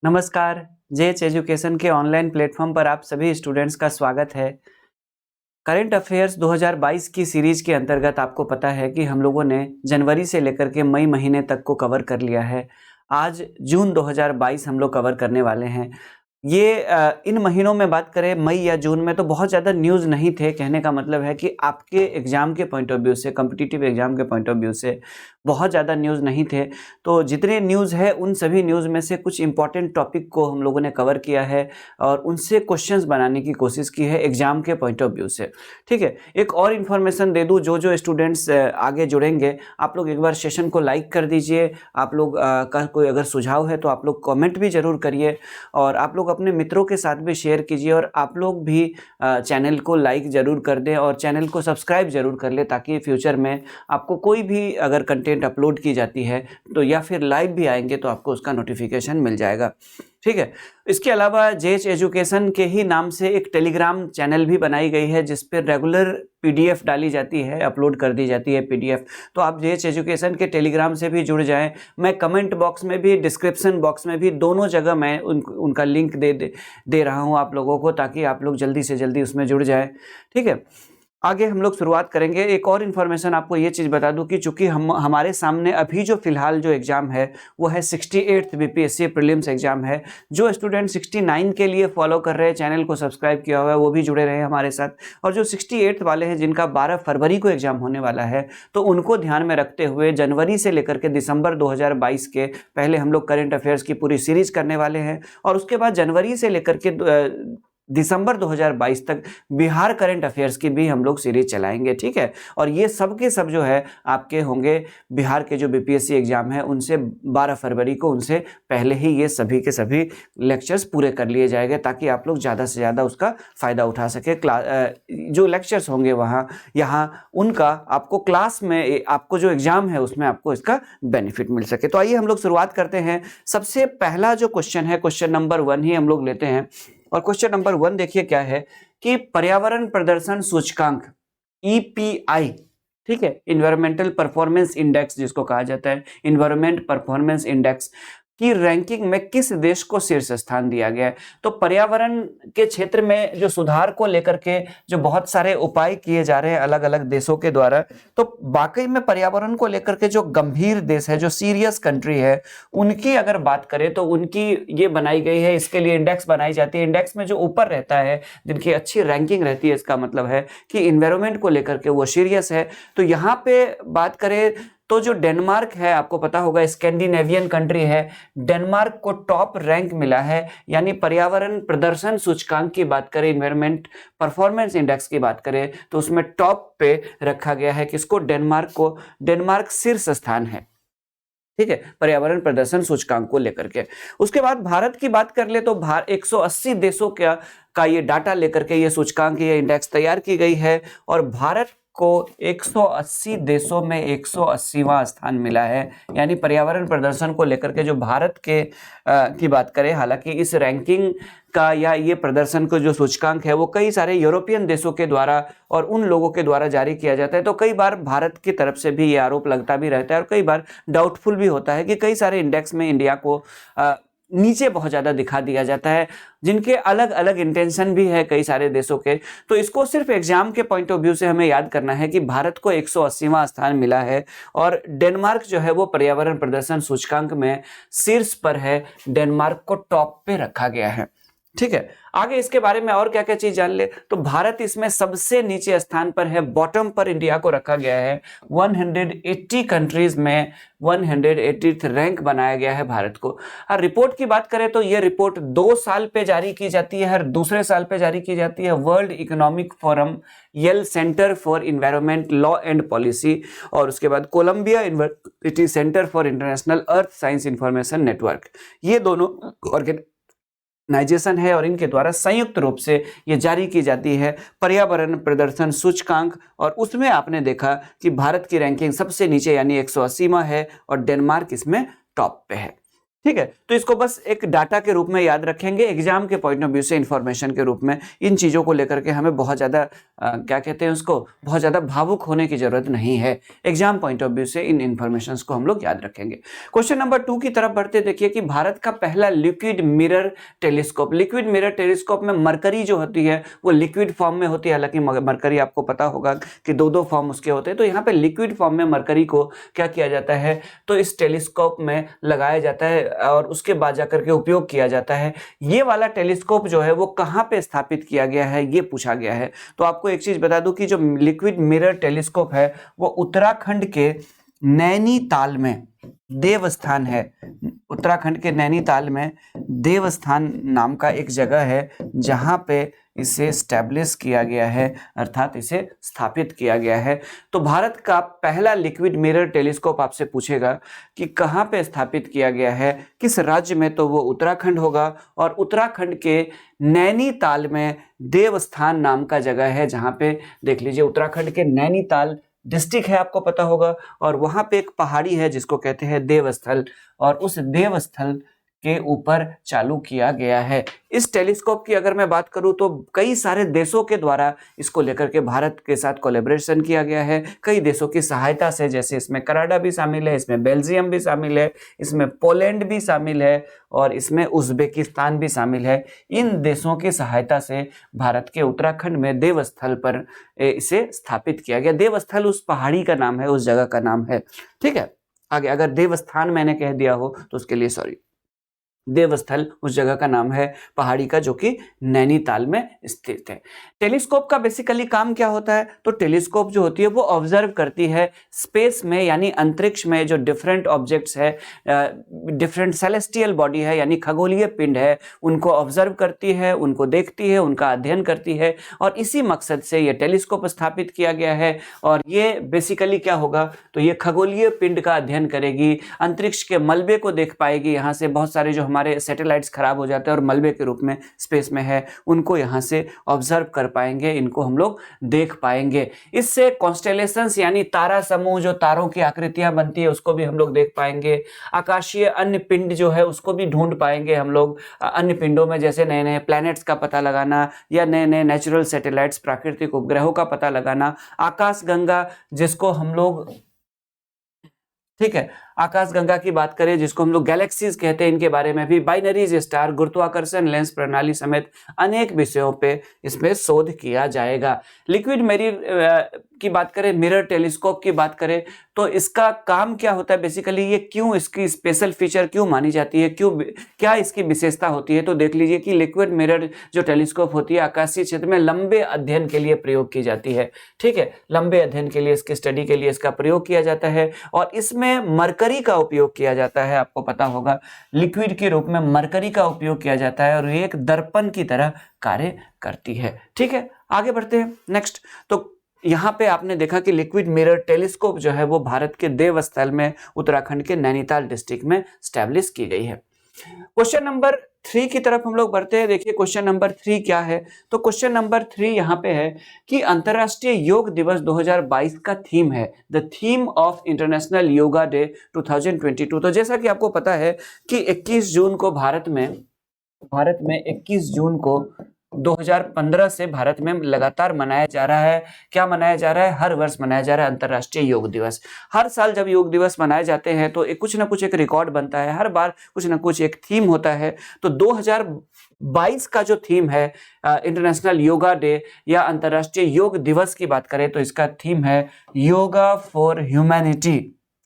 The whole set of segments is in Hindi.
नमस्कार, जेएच एजुकेशन के ऑनलाइन प्लेटफॉर्म पर आप सभी स्टूडेंट्स का स्वागत है। करंट अफेयर्स 2022 की सीरीज के अंतर्गत आपको पता है कि हम लोगों ने जनवरी से लेकर के मई महीने तक को कवर कर लिया है। आज जून 2022 हम लोग कवर करने वाले हैं। इन महीनों में बात करें मई या जून में तो बहुत ज़्यादा न्यूज़ नहीं थे। कहने का मतलब है कि आपके एग्ज़ाम के पॉइंट ऑफ व्यू से, कॉम्पिटिटिव एग्ज़ाम के पॉइंट ऑफ व्यू से बहुत ज़्यादा न्यूज़ नहीं थे। तो जितने न्यूज़ है उन सभी न्यूज़ में से कुछ इंपॉर्टेंट टॉपिक को हम लोगों ने कवर किया है और उनसे क्वेश्चंस बनाने की कोशिश की है एग्ज़ाम के पॉइंट ऑफ व्यू से। ठीक है, एक और इन्फॉर्मेशन दे दूँ, जो स्टूडेंट्स आगे जुड़ेंगे आप लोग एक बार सेशन को लाइक कर दीजिए। आप लोग का कोई अगर सुझाव है तो आप लोग कमेंट भी ज़रूर करिए और आप लोग अपने मित्रों के साथ भी शेयर कीजिए और आप लोग भी चैनल को लाइक ज़रूर कर दें और चैनल को सब्सक्राइब ज़रूर कर लें, ताकि फ्यूचर में आपको कोई भी अगर कंटेंट अपलोड की जाती है तो या फिर लाइव भी आएंगे तो आपको उसका नोटिफिकेशन मिल जाएगा। ठीक है, इसके अलावा जेएच एजुकेशन के ही नाम से एक टेलीग्राम चैनल भी बनाई गई है जिस पर रेगुलर पीडीएफ डाली जाती है, अपलोड कर दी जाती है पीडीएफ। तो आप जेएच एजुकेशन के टेलीग्राम से भी जुड़ जाएं। मैं कमेंट बॉक्स में भी, डिस्क्रिप्शन बॉक्स में भी, दोनों जगह मैं उनका लिंक दे रहा हूं आप लोगों को, ताकि आप लोग जल्दी से जल्दी उसमें जुड़ जाएं। ठीक है, आगे हम लोग शुरुआत करेंगे। एक और इन्फॉर्मेशन आपको ये चीज़ बता दूं कि चूंकि हमारे सामने अभी जो फिलहाल जो एग्ज़ाम है वो है 68th बीपीएससी प्रीलिम्स एग्ज़ाम है। जो स्टूडेंट 69 के लिए फॉलो कर रहे हैं, चैनल को सब्सक्राइब किया हुआ है, वो भी जुड़े रहे हमारे साथ। और जो 68th वाले हैं जिनका 12 फरवरी को एग्ज़ाम होने वाला है, तो उनको ध्यान में रखते हुए जनवरी से लेकर के दिसंबर 2022 के पहले हम लोग करंट अफेयर्स की पूरी सीरीज करने वाले हैं और उसके बाद जनवरी से लेकर के दिसंबर 2022 तक बिहार करंट अफेयर्स की भी हम लोग सीरीज चलाएंगे। ठीक है, और ये सब के सब जो है आपके होंगे बिहार के जो बीपीएससी एग्जाम है उनसे 12 फरवरी को, उनसे पहले ही ये सभी के सभी लेक्चर्स पूरे कर लिए जाएंगे, ताकि आप लोग ज़्यादा से ज़्यादा उसका फ़ायदा उठा सके। जो लेक्चर्स होंगे वहाँ यहाँ उनका आपको क्लास में, आपको जो एग्ज़ाम है उसमें आपको इसका बेनिफिट मिल सके। तो आइए हम लोग शुरुआत करते हैं। सबसे पहला जो क्वेश्चन है, क्वेश्चन नंबर 1 ही हम लोग लेते हैं। और क्वेश्चन नंबर 1 देखिए क्या है कि पर्यावरण प्रदर्शन सूचकांक EPI, ठीक है, इन्वायरमेंटल परफॉर्मेंस इंडेक्स जिसको कहा जाता है, इन्वायरमेंट परफॉर्मेंस इंडेक्स की रैंकिंग में किस देश को शीर्ष स्थान दिया गया है। तो पर्यावरण के क्षेत्र में जो सुधार को लेकर के जो बहुत सारे उपाय किए जा रहे हैं अलग अलग देशों के द्वारा, तो वाकई में पर्यावरण को लेकर के जो गंभीर देश है, जो सीरियस कंट्री है, उनकी अगर बात करें तो उनकी ये बनाई गई है, इसके लिए इंडेक्स बनाई जाती है। इंडेक्स में जो ऊपर रहता है, जिनकी अच्छी रैंकिंग रहती है, इसका मतलब है कि इन्वायरमेंट को लेकर के वो सीरियस है। तो यहाँ पे बात करें तो जो डेनमार्क है, आपको पता होगा स्कैंडिनेवियन कंट्री है, डेनमार्क को टॉप रैंक मिला है। यानी पर्यावरण प्रदर्शन सूचकांक की बात करें, इन्वायरमेंट परफॉर्मेंस इंडेक्स की बात करें, तो उसमें टॉप पे रखा गया है किसको, डेनमार्क को। डेनमार्क शीर्ष स्थान है, ठीक है, पर्यावरण प्रदर्शन सूचकांक को लेकर के। उसके बाद भारत की बात कर ले तो 180 देशों का ये डाटा लेकर के ये सूचकांक, ये इंडेक्स तैयार की गई है और भारत को 180 देशों में 180वां स्थान मिला है। यानी पर्यावरण प्रदर्शन को लेकर के जो भारत के की बात करें, हालांकि इस रैंकिंग का या ये प्रदर्शन को जो सूचकांक है वो कई सारे यूरोपियन देशों के द्वारा और उन लोगों के द्वारा जारी किया जाता है। तो कई बार भारत की तरफ से भी ये आरोप लगता भी रहता है और कई बार डाउटफुल भी होता है कि कई सारे इंडेक्स में इंडिया को नीचे बहुत ज़्यादा दिखा दिया जाता है, जिनके अलग अलग इंटेंशन भी है कई सारे देशों के। तो इसको सिर्फ एग्जाम के पॉइंट ऑफ व्यू से हमें याद करना है कि भारत को 180वां स्थान मिला है और डेनमार्क जो है वो पर्यावरण प्रदर्शन सूचकांक में शीर्ष पर है, डेनमार्क को टॉप पे रखा गया है। ठीक है, आगे इसके बारे में और क्या क्या चीज जान ले तो भारत इसमें सबसे नीचे स्थान पर है, बॉटम पर इंडिया को रखा गया है। 180 कंट्रीज में 180th रैंक बनाया गया है भारत को। रिपोर्ट की बात करें तो यह रिपोर्ट 2 साल पे जारी की जाती है, हर दूसरे साल पे जारी की जाती है। World Economic Forum, Yale Center for Environment Law and Policy, और उसके बाद Columbia University Center for International Earth Science Information Network, ये दोनों ऑर्गेनाइजेशन है और इनके द्वारा संयुक्त रूप से ये जारी की जाती है पर्यावरण प्रदर्शन सूचकांक। और उसमें आपने देखा कि भारत की रैंकिंग सबसे नीचे यानी 180वां है और डेनमार्क इसमें टॉप पे है। ठीक है, तो इसको बस एक डाटा के रूप में याद रखेंगे, एग्जाम के पॉइंट ऑफ व्यू से इंफॉर्मेशन के रूप में इन चीज़ों को लेकर के हमें बहुत ज़्यादा क्या कहते हैं उसको, बहुत ज़्यादा भावुक होने की जरूरत नहीं है। एग्जाम पॉइंट ऑफ व्यू से इन इंफॉर्मेशन को हम लोग याद रखेंगे। क्वेश्चन नंबर 2 की तरफ बढ़ते, देखिए कि भारत का पहला liquid mirror telescope, liquid mirror telescope में मरकरी जो होती है वो लिक्विड फॉर्म में होती है, हालांकि मरकरी आपको पता होगा कि दो फॉर्म उसके होते हैं, तो यहाँ पे लिक्विड फॉर्म में मरकरी को क्या किया जाता है, तो इस टेलीस्कोप में लगाया जाता है और उसके बाद जाकर के उपयोग किया जाता है। ये वाला टेलीस्कोप जो है वो कहाँ पे स्थापित किया गया है ये पूछा गया है। तो आपको एक चीज बता दूं कि जो लिक्विड मिरर टेलीस्कोप है वो उत्तराखंड के नैनीताल में देवस्थान है। उत्तराखंड के नैनीताल में देवस्थान नाम का एक जगह है जहां पे इसे स्टैब्लिश किया गया है, अर्थात इसे स्थापित किया गया है। तो भारत का पहला लिक्विड मिरर टेलीस्कोप आपसे पूछेगा कि कहां पे स्थापित किया गया है, किस राज्य में, तो वो उत्तराखंड होगा। और उत्तराखंड के नैनीताल में देवस्थान नाम का जगह है, जहां पे देख लीजिए उत्तराखंड के नैनीताल डिस्ट्रिक्ट है, आपको पता होगा, और वहां पे एक पहाड़ी है जिसको कहते हैं देवस्थल, और उस देवस्थल के ऊपर चालू किया गया है। इस टेलीस्कोप की अगर मैं बात करूं तो कई सारे देशों के द्वारा इसको लेकर के भारत के साथ कोलैबोरेशन किया गया है, कई देशों की सहायता से, जैसे इसमें कनाडा भी शामिल है, इसमें बेल्जियम भी शामिल है, इसमें पोलैंड भी शामिल है और इसमें उज्बेकिस्तान भी शामिल है। इन देशों की सहायता से भारत के उत्तराखंड में देवस्थल पर इसे स्थापित किया गया। देवस्थल उस पहाड़ी का नाम है, उस जगह का नाम है। ठीक है, आगे अगर देवस्थान मैंने कह दिया हो तो उसके लिए सॉरी। देवस्थल उस जगह का नाम है, पहाड़ी का, जो कि नैनीताल में स्थित है। टेलीस्कोप का बेसिकली काम क्या होता है, तो टेलीस्कोप जो होती है वो ऑब्जर्व करती है स्पेस में, यानी अंतरिक्ष में जो डिफरेंट ऑब्जेक्ट्स है, डिफरेंट सेलेस्टियल बॉडी है, यानी खगोलीय पिंड है, उनको ऑब्जर्व करती है, उनको देखती है, उनका अध्ययन करती है। और इसी मकसद से ये टेलीस्कोप स्थापित किया गया है। और ये बेसिकली क्या होगा, तो ये खगोलीय पिंड का अध्ययन करेगी, अंतरिक्ष के मलबे को देख पाएगी। यहाँ से बहुत सारे जो हमारे सैटेलाइट्स खराब हो जाते हैं और मलबे के रूप में स्पेस में है, उनको यहाँ से ऑब्जर्व कर पाएंगे, इनको हम लोग देख पाएंगे। इससे कॉन्स्टेलेशंस यानी तारा समूह, जो तारों की आकृतियां बनती है, उसको भी हम लोग देख पाएंगे। आकाशीय अन्य पिंड जो है उसको भी ढूंढ पाएंगे हम लोग। अन्य पिंडों में जैसे नए नए प्लैनेट्स का पता लगाना या नए नए नेचुरल सैटेलाइट्स, प्राकृतिक उपग्रहों का पता लगाना। आकाशगंगा जिसको हम लोग, ठीक है, आकाशगंगा की बात करें जिसको हम लोग गैलेक्सीज कहते हैं, इनके बारे में भी, बाइनरीज स्टार, गुरुत्वाकर्षण लेंस प्रणाली समेत अनेक विषयों पे इसमें शोध किया जाएगा। लिक्विड मिरर की बात करें, मिरर टेलीस्कोप की बात करें, तो इसका काम क्या होता है बेसिकली, ये क्यों, इसकी स्पेशल फीचर क्यों मानी जाती है, क्यों, क्या इसकी विशेषता होती है, तो देख लीजिए कि लिक्विड मिरर जो टेलीस्कोप होती है आकाशीय क्षेत्र में लंबे अध्ययन के लिए प्रयोग की जाती है। ठीक है, लंबे अध्ययन के लिए, इसके स्टडी के लिए इसका प्रयोग किया जाता है। और इसमें मरकरी का उपयोग किया जाता है, आपको पता होगा, लिक्विड के रूप में मरकरी का उपयोग किया जाता है और ये एक दर्पण की तरह कार्य करती है। ठीक है, आगे बढ़ते हैं नेक्स्ट। तो यहाँ पे आपने देखा कि लिक्विड मिरर टेलीस्कोप जो है वो भारत के देवस्थल में उत्तराखंड के नैनीताल डिस्ट्रिक्ट में स्टैब्लिश की गई है। क्वेश्चन नंबर 3 की तरफ हम लोग बढ़ते हैं। देखिए क्वेश्चन नंबर 3 क्या है, तो क्वेश्चन नंबर 3 यहाँ पे है कि अंतर्राष्ट्रीय योग दिवस 2022 का थीम है, the theme of international yoga day 2022। तो जैसा कि आपको पता है कि 21 जून को भारत में 21 जून को 2015 से भारत में लगातार मनाया जा रहा है। क्या मनाया जा रहा है, हर वर्ष मनाया जा रहा है अंतर्राष्ट्रीय योग दिवस। हर साल जब योग दिवस मनाए जाते हैं तो कुछ ना कुछ एक रिकॉर्ड बनता है, हर बार कुछ ना कुछ एक थीम होता है। तो 2022 का जो थीम है इंटरनेशनल योगा डे या अंतर्राष्ट्रीय योग दिवस की बात करें तो इसका थीम है योगा फॉर ह्यूमैनिटी।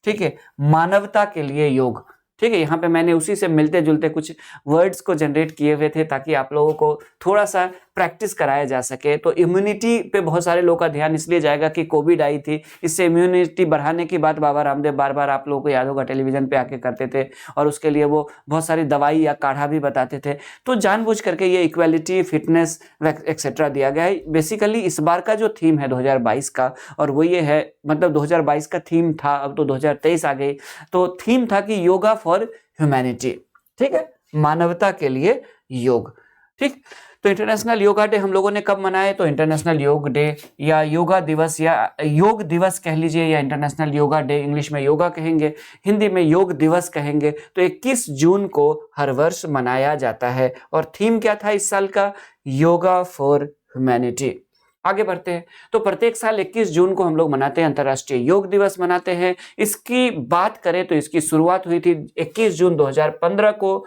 ठीक है, मानवता के लिए योग। ठीक है, यहाँ पे मैंने उसी से मिलते जुलते कुछ वर्ड्स को जनरेट किए हुए थे ताकि आप लोगों को थोड़ा सा प्रैक्टिस कराया जा सके। तो इम्यूनिटी पे बहुत सारे लोगों का ध्यान इसलिए जाएगा कि कोविड आई थी, इससे इम्यूनिटी बढ़ाने की बात बाबा रामदेव बार बार आप लोगों को याद होगा टेलीविजन पे आके करते थे और उसके लिए वो बहुत सारी दवाई या काढ़ा भी बताते थे। तो जानबूझ करके ये इक्वालिटी, फिटनेस एक्सेट्रा दिया गया है। बेसिकली इस बार का जो थीम है 2022 का, और वो ये है, मतलब 2022 का थीम था, अब तो 2023 आ गई, तो थीम था कि योगा फॉर ह्यूमैनिटी। ठीक है, मानवता के लिए योग। ठीक, तो इंटरनेशनल योगा डे हम लोगों ने कब मनाया? तो इंटरनेशनल योग डे या योगा दिवस या योग दिवस कह लीजिए, या इंटरनेशनल योगा डे, इंग्लिश में योगा कहेंगे, हिंदी में योग दिवस कहेंगे। तो 21 जून को हर वर्ष मनाया जाता है। और थीम क्या था इस साल का? Yoga for humanity. आगे बढ़ते हैं। तो प्रत्येक साल 21 जून को हम लोग मनाते हैं, अंतर्राष्ट्रीय योग दिवस मनाते हैं। इसकी बात करें तो इसकी शुरुआत हुई थी 21 जून 2015 को,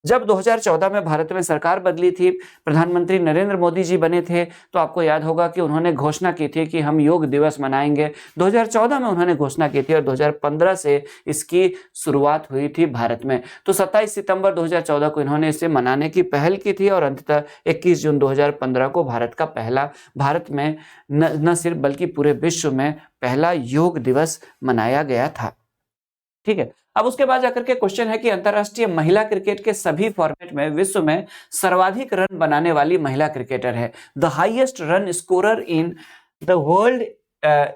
जब 2014 में भारत में सरकार बदली थी, प्रधानमंत्री नरेंद्र मोदी जी बने थे। तो आपको याद होगा कि उन्होंने घोषणा की थी कि हम योग दिवस मनाएंगे। 2014 में उन्होंने घोषणा की थी और 2015 से इसकी शुरुआत हुई थी भारत में। तो 27 सितंबर 2014 को इन्होंने इसे मनाने की पहल की थी और अंततः 21 जून 2015 को भारत में न सिर्फ बल्कि पूरे विश्व में पहला योग दिवस मनाया गया था। ठीक है। अब उसके बाद जाकर के क्वेश्चन है कि अंतरराष्ट्रीय महिला क्रिकेट के सभी फॉर्मेट में विश्व में सर्वाधिक रन बनाने वाली महिला क्रिकेटर है। The highest run scorer in the world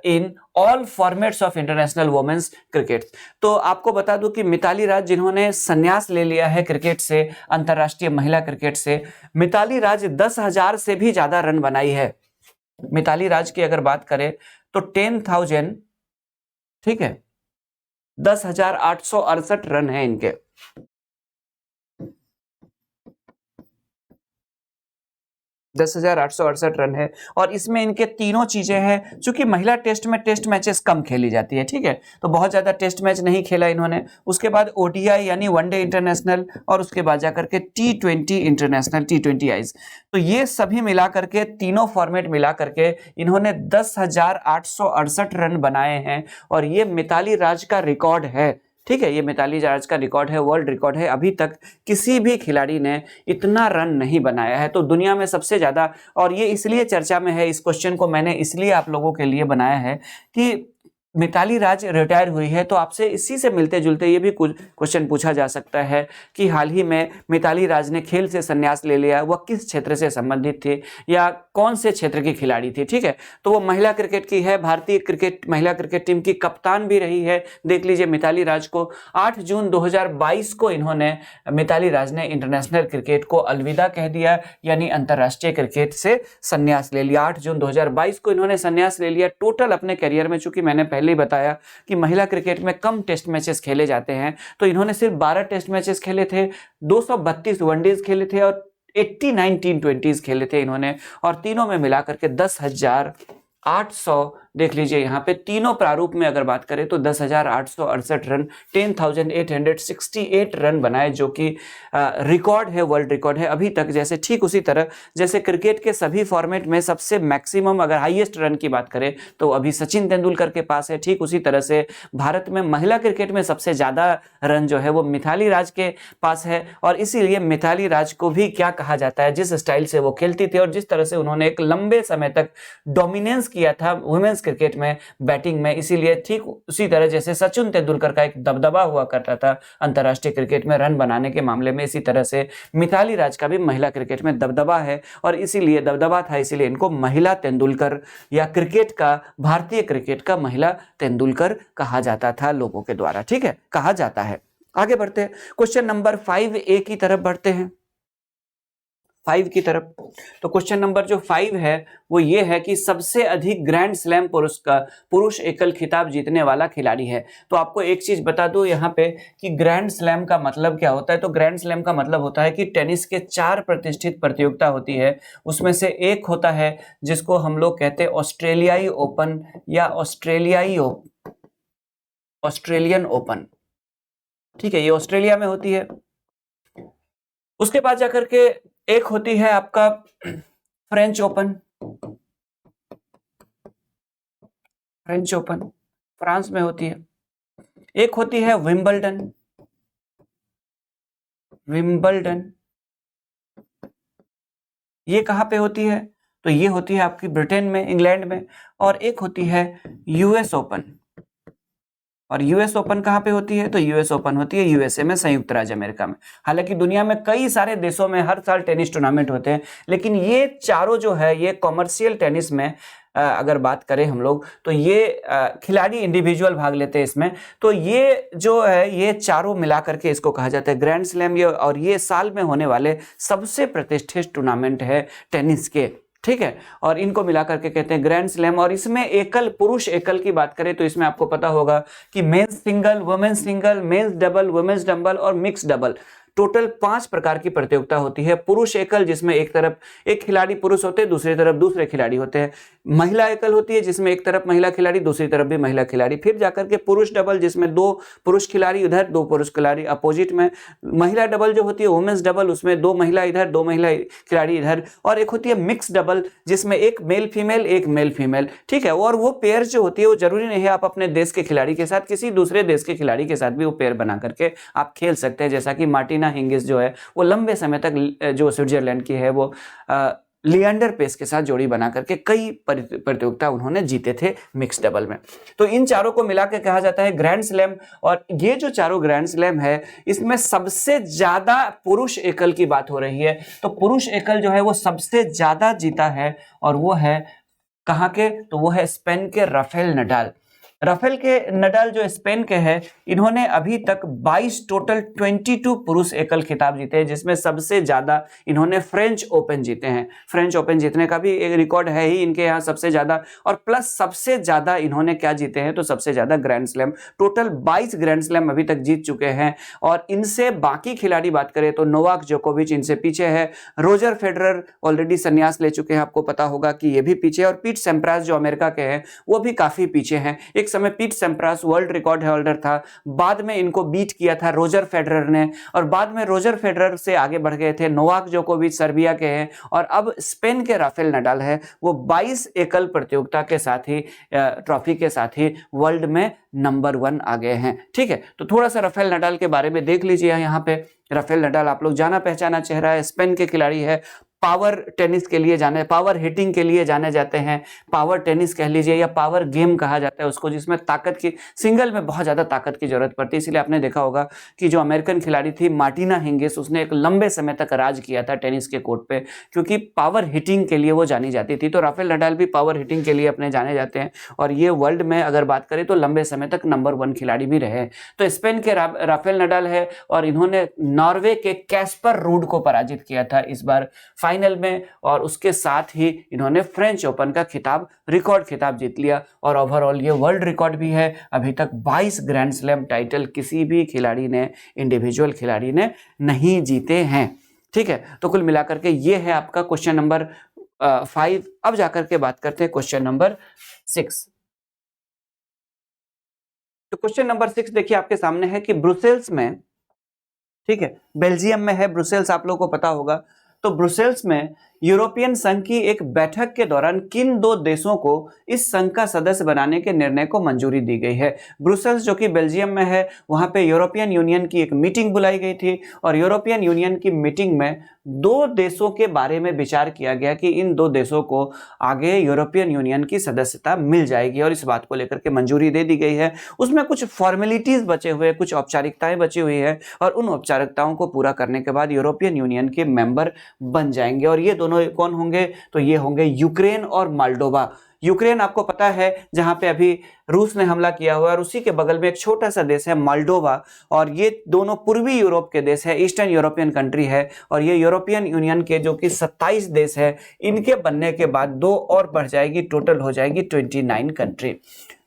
in all formats of international women's cricket. तो आपको बता दूं कि मिताली राज, जिन्होंने संन्यास ले लिया है क्रिकेट से, अंतरराष्ट्रीय महिला क्रिकेट से, मिताली राज 10,000 से भी ज्यादा रन बनाई है। मिताली राज की अगर बात करें तो 10,000, ठीक है, 10,868 रन है इनके। 10,868 रन है और इसमें इनके तीनों चीजें हैं। चूंकि महिला टेस्ट में टेस्ट मैचेस कम खेली जाती है, ठीक है, तो बहुत ज्यादा टेस्ट मैच नहीं खेला इन्होंने। उसके बाद ओडीआई यानी वनडे इंटरनेशनल, और उसके बाद जाकर के T20 इंटरनेशनल, T20Is। तो ये सभी मिलाकर के, तीनों फॉर्मेट मिलाकर के इन्होंने 10,868 रन बनाए हैं और ये मिताली राज का रिकॉर्ड है। ठीक है, ये मिताली राज का रिकॉर्ड है, वर्ल्ड रिकॉर्ड है। अभी तक किसी भी खिलाड़ी ने इतना रन नहीं बनाया है, तो दुनिया में सबसे ज्यादा। और ये इसलिए चर्चा में है, इस क्वेश्चन को मैंने इसलिए आप लोगों के लिए बनाया है कि मिताली राज रिटायर हुई है, तो आपसे इसी से मिलते जुलते ये भी कुछ क्वेश्चन पूछा जा सकता है कि हाल ही में मिताली राज ने खेल से संन्यास ले लिया, वह किस क्षेत्र से संबंधित थी या कौन से क्षेत्र की खिलाड़ी थी। ठीक है, तो वो महिला क्रिकेट की है, भारतीय क्रिकेट महिला क्रिकेट टीम की कप्तान भी रही है। देख लीजिए मिताली राज को 8 जून 2022 को मिताली राज ने इंटरनेशनल क्रिकेट को अलविदा कह दिया, यानी अंतरराष्ट्रीय क्रिकेट से संन्यास ले लिया। 8 जून 2022 को इन्होंने संन्यास ले लिया। टोटल अपने करियर में, चूंकि मैंने पहले ही बताया कि महिला क्रिकेट में कम टेस्ट मैचेस खेले जाते हैं, तो इन्होंने सिर्फ 12 टेस्ट मैचेस खेले थे, 232 वनडेज खेले थे और 89 T20s खेले थे इन्होंने, और तीनों में मिलाकर के 10,800, देख लीजिए यहाँ पे तीनों प्रारूप में अगर बात करें तो 10,868 रन, 10,868 रन बनाए, जो कि रिकॉर्ड है, वर्ल्ड रिकॉर्ड है अभी तक। जैसे ठीक उसी तरह जैसे क्रिकेट के सभी फॉर्मेट में सबसे मैक्सिमम अगर हाईएस्ट रन की बात करें तो अभी सचिन तेंदुलकर के पास है, ठीक उसी तरह से भारत में महिला क्रिकेट में सबसे ज्यादा रन जो है वो मिताली राज के पास है। और इसीलिए मिताली राज को भी क्या कहा जाता है, जिस स्टाइल से वो खेलती थी और जिस तरह से उन्होंने एक लंबे समय तक डोमिनेंस किया था वुमेन्स क्रिकेट में, बैटिंग में, इसीलिए ठीक उसी तरह जैसे सचिन तेंदुलकर का एक दबदबा हुआ करता था अंतरराष्ट्रीय क्रिकेट में रन बनाने के मामले में, इसी तरह से मिताली राज का भी महिला क्रिकेट में दबदबा है। और इसीलिए दबदबा था, इसीलिए इनको महिला तेंदुलकर या क्रिकेट का, भारतीय क्रिकेट का महिला तेंदुलकर कहा जाता था लोगों के द्वारा। ठीक है, कहा जाता है। आगे बढ़ते हैं, क्वेश्चन नंबर 5A की तरफ बढ़ते हैं, 5 की तरफ। तो क्वेश्चन नंबर जो 5 है वो ये है कि सबसे अधिक ग्रैंड स्लैम पुरुष एकल खिताब जीतने वाला खिलाड़ी है। तो आपको एक चीज बता दूं यहाँ पे कि ग्रैंड स्लैम का मतलब क्या होता है। तो ग्रैंड स्लैम का मतलब होता है कि टेनिस के 4 प्रतिष्ठित प्रतियोगिता होती है, उसमें से एक होता है जिसको हम लोग कहते हैं ऑस्ट्रेलियाई ओपन या ऑस्ट्रेलियन ओपन। ठीक है, ये ऑस्ट्रेलिया में होती है। उसके बाद जाकर के एक होती है आपका फ्रेंच ओपन, फ्रांस में होती है। एक होती है विंबलडन, ये कहां पे होती है? तो ये होती है आपकी ब्रिटेन में, इंग्लैंड में। और एक होती है यूएस ओपन, और यूएस ओपन कहां पे होती है? तो यूएस ओपन होती है यूएसए में, संयुक्त राज्य अमेरिका में। हालांकि दुनिया में कई सारे देशों में हर साल टेनिस टूर्नामेंट होते हैं, लेकिन ये चारों जो है ये कॉमर्शियल टेनिस में अगर बात करें हम लोग तो ये खिलाड़ी इंडिविजुअल भाग लेते हैं इसमें। तो ये जो है ये चारों मिला करके इसको कहा जाता है ग्रैंड स्लैम। ये और ये साल में होने वाले सबसे प्रतिष्ठित टूर्नामेंट है टेनिस के, ठीक है। और इनको मिलाकर के कहते हैं ग्रैंड स्लैम। और इसमें एकल, पुरुष एकल की बात करें तो इसमें आपको पता होगा कि men's single, women's single, men's double, women's double और मिक्स डबल, टोटल 5 प्रकार की प्रतियोगिता होती है। पुरुष एकल जिसमें एक तरफ एक खिलाड़ी पुरुष होते हैं, दूसरी तरफ दूसरे खिलाड़ी होते हैं। महिला एकल होती है जिसमें एक तरफ महिला खिलाड़ी, दूसरी तरफ भी महिला खिलाड़ी। फिर जाकर के पुरुष डबल जिसमें 2 पुरुष खिलाड़ी उधर, 2 पुरुष खिलाड़ी अपोजिट में। महिला डबल जो होती है वुमेन्स डबल, उसमें 2 महिला इधर, 2 महिला खिलाड़ी इधर। और एक होती है मिक्स डबल जिसमें एक मेल फीमेल, एक मेल फीमेल, ठीक है। और वो पेयर जो होती है वो जरूरी नहीं है आप अपने देश के खिलाड़ी के साथ, किसी दूसरे देश के खिलाड़ी के साथ भी वो पेयर बना करके आप खेल सकते हैं। जैसा कि मार्टिना हिंगिस जो है वो लंबे समय तक जो स्विट्जरलैंड की है वो लिएंडर पेस के साथ जोड़ी बना करके कई प्रतियोगिता उन्होंने जीते थे मिक्स डबल में। तो इन चारों को मिला के कहा जाता है ग्रैंड स्लैम। और ये जो चारों ग्रैंड स्लैम है इसमें सबसे ज्यादा पुरुष एकल की बात हो रही है। तो पुरुष एकल जो है वो सबसे ज्यादा जीता है और वो है कहाँ के, तो वो है स्पेन के राफेल नडाल। राफेल के नडाल जो स्पेन के हैं इन्होंने अभी तक 22 टोटल 22 पुरुष एकल खिताब जीते हैं, जिसमें सबसे ज्यादा इन्होंने फ्रेंच ओपन जीते हैं। फ्रेंच ओपन जीतने का भी एक रिकॉर्ड है ही इनके यहाँ सबसे ज्यादा। और प्लस सबसे ज्यादा इन्होंने क्या जीते हैं, तो सबसे ज्यादा grand slam, total 22 grand slam अभी तक जीत चुके हैं। और इनसे बाकी खिलाड़ी बात करें तो नोवाक जोकोविच इनसे पीछे है, रोजर फेडरर ऑलरेडी संन्यास ले चुके हैं, आपको पता होगा कि ये भी पीछे। और पीट सैम्प्रास जो अमेरिका के हैं वो भी काफी पीछे हैं। एक समय Pete Sampras world record holder था, बाद में इनको बीट किया था रोजर फेडरर ने। और बाद में रोजर फेडरर से आगे बढ़ गए थे नोवाक जोकोविच, सर्बिया के हैं। और अब स्पेन के राफेल नडाल है वो 22 एकल प्रतियोगिता के साथ ही ट्रॉफी के साथ ही वर्ल्ड में नंबर 1 आ गए हैं, ठीक है। तो थोड़ा सा राफेल नडाल के बारे में देख लीजिए। यहाँ पे राफेल नडाल आप लोग जाना पहचाना चेहरा है, स्पेन के खिलाड़ी है, पावर टेनिस के लिए जाने, पावर हिटिंग के लिए जाने जाते हैं। पावर टेनिस कह लीजिए या पावर गेम कहा जाता है उसको, जिसमें ताकत की, सिंगल में बहुत ज्यादा ताकत की जरूरत पड़ती है। इसलिए आपने देखा होगा कि जो अमेरिकन खिलाड़ी थी मार्टिना हिंगिस, उसने एक लंबे समय तक राज किया था टेनिस के कोर्ट पे, क्योंकि पावर हिटिंग के लिए वो जानी जाती थी। तो राफेल नडाल भी पावर हिटिंग के लिए अपने जाने जाते हैं। और ये वर्ल्ड में अगर बात करें तो लंबे समय तक नंबर 1 खिलाड़ी भी रहे। तो स्पेन के राफेल नडाल है और इन्होंने नॉर्वे के कैस्पर रूड को पराजित किया था इस बार फाइनल में। और उसके साथ ही इन्होंने फ्रेंच ओपन का खिताब, रिकॉर्ड खिताब जीत लिया। और ओवरऑल ये वर्ल्ड रिकॉर्ड भी है। अभी तक 22 ग्रैंड स्लैम टाइटल किसी भी खिलाड़ी ने, इंडिविजुअल खिलाड़ी ने नहीं जीते हैं, ठीक है। तो कुल मिलाकर के ये है आपका क्वेश्चन नंबर 5। अब जाकर के बात करते हैं क्वेश्चन नंबर 6। तो क्वेश्चन नंबर 6 देखिए आपके सामने है कि ब्रुसेल्स में, ठीक है, बेल्जियम में है ब्रुसेल्स, आप लोगों को पता होगा। तो ब्रुसेल्स में यूरोपियन संघ की एक बैठक के दौरान किन 2 देशों को इस संघ का सदस्य बनाने के निर्णय को मंजूरी दी गई है। ब्रुसेल्स जो कि बेल्जियम में है, वहां पे यूरोपियन यूनियन की एक मीटिंग बुलाई गई थी। और यूरोपियन यूनियन की मीटिंग में 2 देशों के बारे में विचार किया गया कि इन 2 देशों को आगे यूरोपियन यूनियन की सदस्यता मिल जाएगी। और इस बात को लेकर के मंजूरी दे दी गई है। उसमें कुछ फॉर्मेलिटीज बचे हुए, कुछ औपचारिकताएं बची हुई है। और उन औपचारिकताओं को पूरा करने के बाद यूरोपियन यूनियन के मेंबर बन जाएंगे। और ये दोनों कौन होंगे, तो ये होंगे यूक्रेन और मोल्डोवा। यूक्रेन आपको पता है जहां पे अभी रूस ने हमला किया हुआ है, और उसी के बगल में एक छोटा सा देश है मोल्डोवा। और ये दोनों पूर्वी यूरोप के देश है, ईस्टर्न यूरोपियन कंट्री है। और ये यूरोपियन यूनियन के जो कि 27 देश है, इनके बनने के बाद 2 और बढ़ जाएगी, टोटल हो जाएगी 29 कंट्री।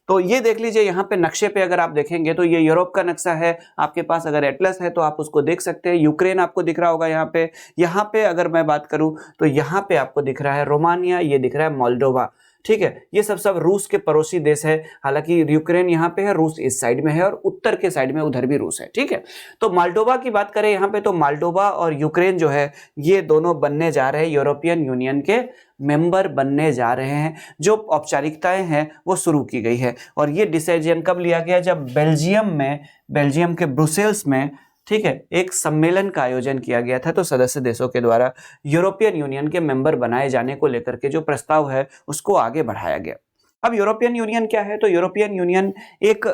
तो ये देख लीजिए यहाँ पे नक्शे पे अगर आप देखेंगे तो ये यूरोप का नक्शा है। आपके पास अगर एटलस है तो आप उसको देख सकते हैं। यूक्रेन आपको दिख रहा होगा यहाँ पे। यहाँ पे अगर मैं बात करूँ तो यहाँ पे आपको दिख रहा है रोमानिया, ये दिख रहा है मोल्डोवा, ठीक है। ये सब रूस के पड़ोसी देश है। हालांकि यूक्रेन यहाँ पे है, रूस इस साइड में है, और उत्तर के साइड में उधर भी रूस है, ठीक है। तो मोल्डोवा की बात करें यहाँ पे, तो मोल्डोवा और यूक्रेन जो है ये दोनों बनने जा रहे हैं, यूरोपियन यूनियन के मेंबर बनने जा रहे हैं। जो औपचारिकताएं हैं वो शुरू की गई है। और ये डिसीजन कब लिया गया, जब बेल्जियम के ब्रुसेल्स में, ठीक है, एक सम्मेलन का आयोजन किया गया था। तो सदस्य देशों के द्वारा यूरोपियन यूनियन के मेंबर बनाए जाने को लेकर के जो प्रस्ताव है उसको आगे बढ़ाया गया। अब यूरोपियन यूनियन क्या है, तो यूरोपियन यूनियन एक